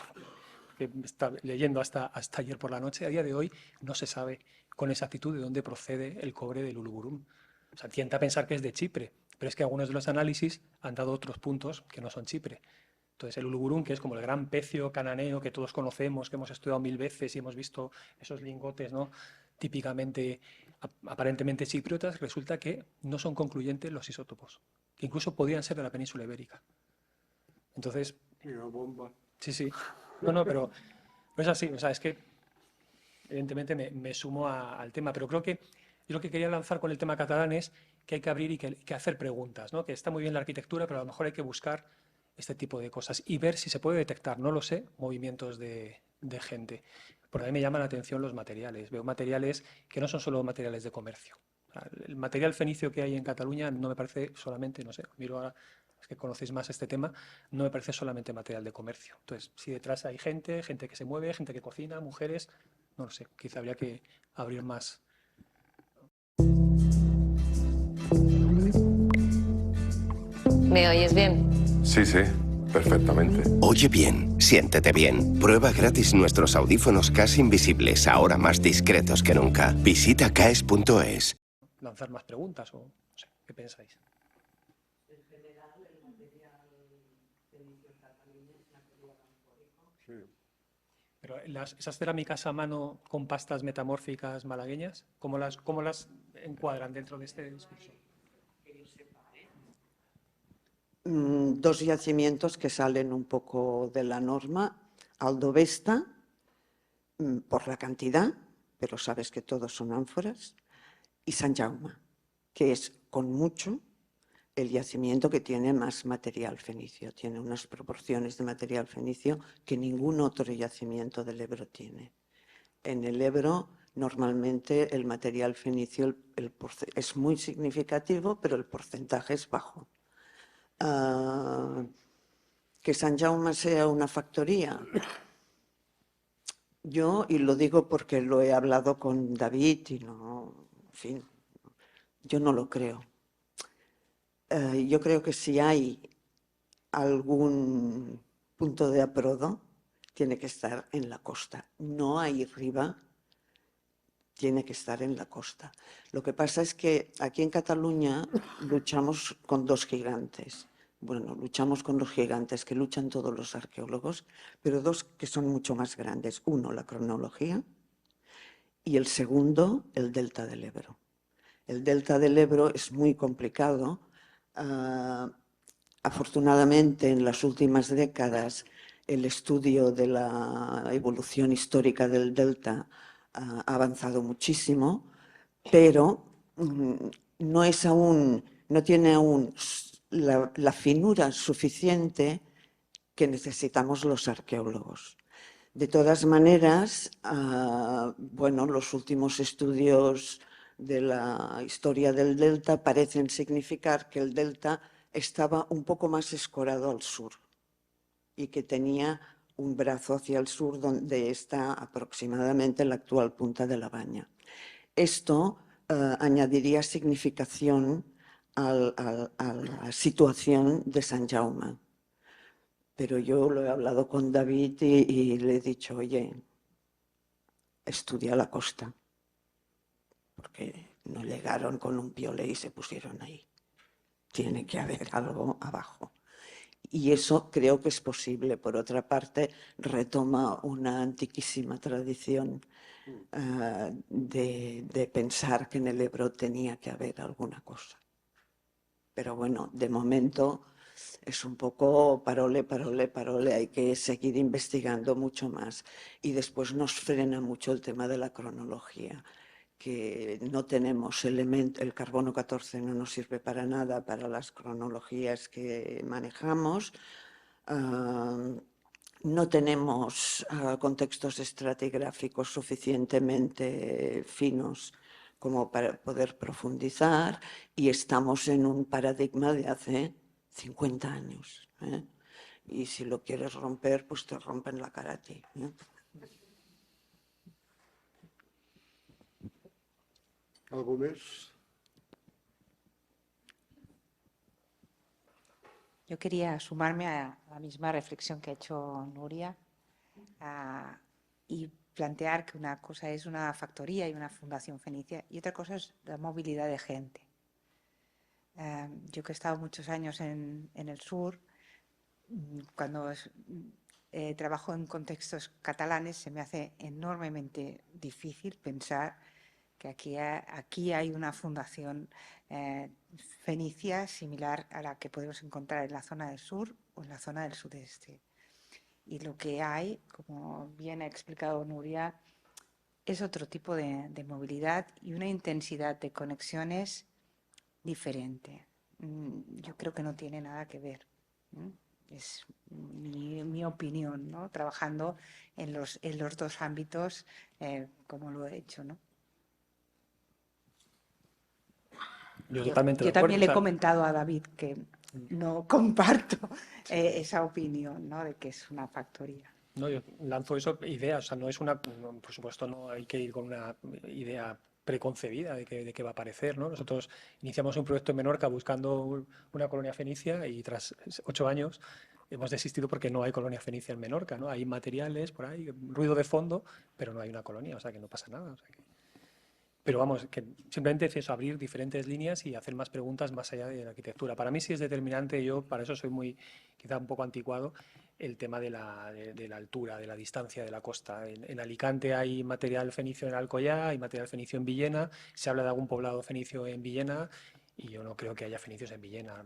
que está leyendo hasta ayer por la noche, a día de hoy no se sabe con exactitud de dónde procede el cobre del uluburún. O sea, tienta a pensar que es de Chipre, pero es que algunos de los análisis han dado otros puntos que no son Chipre. Entonces, el uluburún, que es como el gran pecio cananeo que todos conocemos, que hemos estudiado 1000 veces y hemos visto esos lingotes, ¿no?, típicamente, aparentemente chipriotas, resulta que no son concluyentes los isótopos, que incluso podrían ser de la península ibérica. Entonces... Mira, bomba. Sí. No, pero es así. O sea, es que evidentemente me sumo al tema, pero creo que yo lo que quería lanzar con el tema catalán es que hay que abrir y que hacer preguntas, ¿no? Que está muy bien la arquitectura, pero a lo mejor hay que buscar este tipo de cosas y ver si se puede detectar, no lo sé, movimientos de gente. Por ahí me llaman la atención los materiales. Veo materiales que no son solo materiales de comercio. O sea, el material fenicio que hay en Cataluña no me parece solamente, no sé, miro ahora, es que conocéis más este tema, no me parece solamente material de comercio. Entonces, si detrás hay gente que se mueve, gente que cocina, mujeres, no lo sé, quizá habría que abrir más. ¿Me oyes bien? Sí, sí, perfectamente. Oye bien, siéntete bien. Prueba gratis nuestros audífonos casi invisibles, ahora más discretos que nunca. Visita caes.es. Lanzar más preguntas o no sé, ¿qué pensáis? En general, el material fenicio en Cataluña es material anfórico. Sí. Pero esas cerámicas a mano con pastas metamórficas malagueñas, ¿cómo las encuadran dentro de este discurso? Dos yacimientos que salen un poco de la norma. Aldovesta, por la cantidad, pero sabes que todos son ánforas, y Sant Jaume, que es con mucho el yacimiento que tiene más material fenicio. Tiene unas proporciones de material fenicio que ningún otro yacimiento del Ebro tiene. En el Ebro, normalmente el material fenicio es muy significativo, pero el porcentaje es bajo. Que Sant Jaume sea una factoría. Yo, y lo digo porque lo he hablado con David y no, en fin, yo no lo creo. Yo creo que si hay algún punto de aprodo, tiene que estar en la costa. No ahí arriba, tiene que estar en la costa. Lo que pasa es que aquí en Cataluña luchamos con dos gigantes. Bueno, luchamos con los gigantes que luchan todos los arqueólogos, pero dos que son mucho más grandes. Uno, la cronología, y el segundo, el delta del Ebro. El delta del Ebro es muy complicado. Afortunadamente, en las últimas décadas, el estudio de la evolución histórica del delta ha avanzado muchísimo, pero no tiene aún la finura suficiente que necesitamos los arqueólogos. De todas maneras, bueno, los últimos estudios de la historia del delta parecen significar que el delta estaba un poco más escorado al sur y que tenía un brazo hacia el sur donde está aproximadamente la actual punta de la Baña. Esto añadiría significación a la situación de Sant Jaume. Pero yo lo he hablado con David y le he dicho, oye, estudia la costa, porque no llegaron con un piole y se pusieron ahí. Tiene que haber algo abajo. Y eso creo que es posible. Por otra parte, retoma una antiquísima tradición de pensar que en el Ebro tenía que haber alguna cosa. Pero bueno, de momento es un poco parole, hay que seguir investigando mucho más. Y después nos frena mucho el tema de la cronología, que no tenemos el carbono 14 no nos sirve para nada para las cronologías que manejamos. No tenemos contextos estratigráficos suficientemente finos como para poder profundizar y estamos en un paradigma de hace 50 años. Y si lo quieres romper, pues te rompen la cara a ti. ¿Algo más? Yo quería sumarme a la misma reflexión que ha hecho Nuria y plantear que una cosa es una factoría y una fundación fenicia y otra cosa es la movilidad de gente. Yo que he estado muchos años en el sur, cuando trabajo en contextos catalanes se me hace enormemente difícil pensar que aquí hay una fundación fenicia similar a la que podemos encontrar en la zona del sur o en la zona del sudeste. Y lo que hay, como bien ha explicado Nuria, es otro tipo de movilidad y una intensidad de conexiones diferente. Yo creo que no tiene nada que ver. Es mi opinión, ¿no? Trabajando en los dos ámbitos como lo he hecho, ¿no? Yo totalmente de acuerdo. También le he comentado a David que no comparto esa opinión, ¿no? De que es una factoría. No, yo lanzo eso, ideas, o sea, no es una, por supuesto no hay que ir con una idea preconcebida de qué va a aparecer, ¿no? Nosotros iniciamos un proyecto en Menorca buscando una colonia fenicia y tras 8 años hemos desistido porque no hay colonia fenicia en Menorca, ¿no? Hay materiales por ahí, ruido de fondo, pero no hay una colonia, o sea que no pasa nada. O sea que... Pero vamos, que simplemente es eso, abrir diferentes líneas y hacer más preguntas más allá de la arquitectura. Para mí sí es determinante, yo para eso soy muy, quizá un poco anticuado, el tema de la altura, de la distancia de la costa. En Alicante hay material fenicio en Alcoyá, hay material fenicio en Villena, se habla de algún poblado fenicio en Villena y yo no creo que haya fenicios en Villena.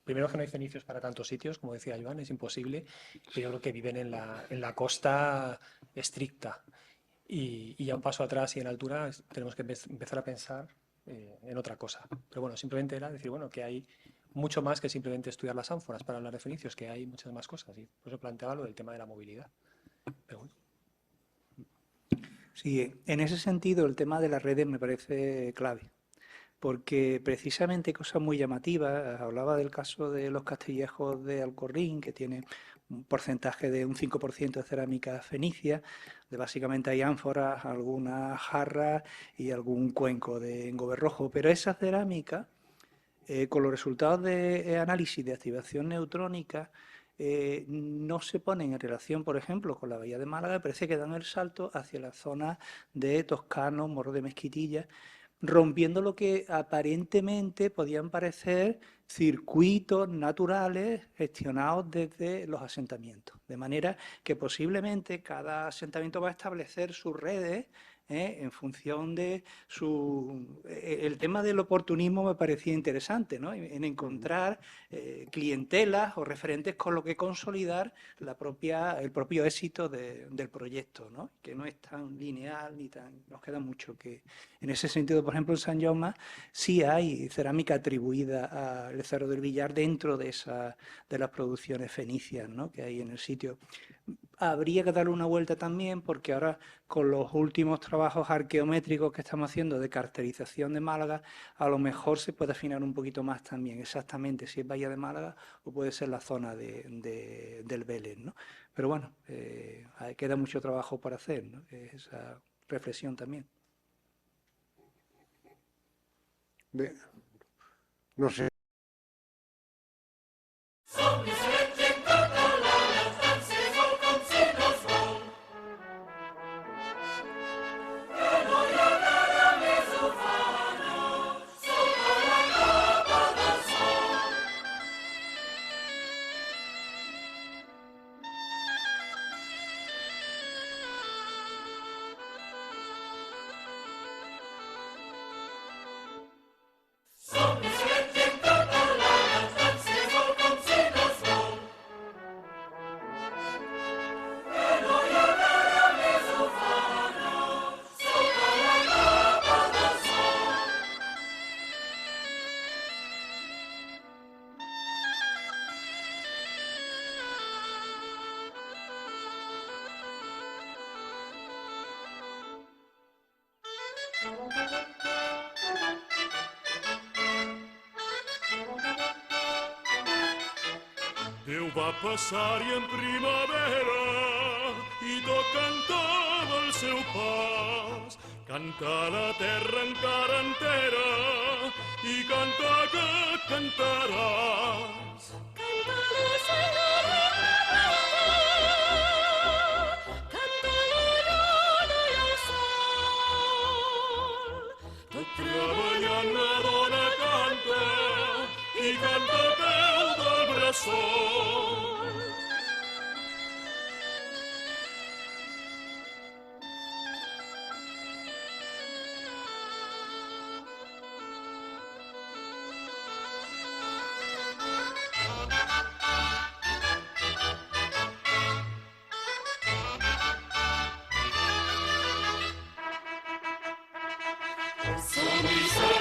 Primero que no hay fenicios para tantos sitios, como decía Joan, es imposible, pero yo creo que viven en la costa estricta. Y ya un paso atrás y en altura tenemos que empezar a pensar en otra cosa. Pero bueno, simplemente era decir, bueno, que hay mucho más que simplemente estudiar las ánforas para hablar de fenicios, que hay muchas más cosas. Y por eso planteaba lo del tema de la movilidad. Pero bueno. Sí, en ese sentido el tema de las redes me parece clave, porque precisamente cosas muy llamativas, hablaba del caso de los castillejos de Alcorrín, que tiene un porcentaje de un 5% de cerámica fenicia, de básicamente hay ánforas, algunas jarras y algún cuenco de engobe rojo, pero esa cerámica, con los resultados de análisis de activación neutrónica, no se ponen en relación, por ejemplo, con la bahía de Málaga, parece que dan el salto hacia la zona de Toscano, Morro de Mezquitilla, rompiendo lo que aparentemente podían parecer circuitos naturales gestionados desde los asentamientos. De manera que posiblemente cada asentamiento va a establecer sus redes en función de su... El tema del oportunismo me parecía interesante, ¿no? En encontrar clientelas o referentes con lo que consolidar el propio éxito del proyecto, ¿no? Que no es tan lineal ni tan... Nos queda mucho que... En ese sentido, por ejemplo, en San Jaume sí hay cerámica atribuida al Cerro del Villar dentro de las producciones fenicias, ¿no? Que hay en el sitio. Habría que darle una vuelta también porque ahora con los últimos trabajos arqueométricos que estamos haciendo de caracterización de Málaga, a lo mejor se puede afinar un poquito más también exactamente si es Bahía de Málaga o puede ser la zona del Vélez, ¿no? Pero bueno, queda mucho trabajo por hacer, ¿no? Esa reflexión también. No sé. Déu va passar-hi en primavera i tot cantava el seu pas. Canta la terra encara entera i canta que cantaràs. Canta la senyora canta l'orona i el sol. Tot treballant la dona canta i canta a peu del bressol. Som-hi, som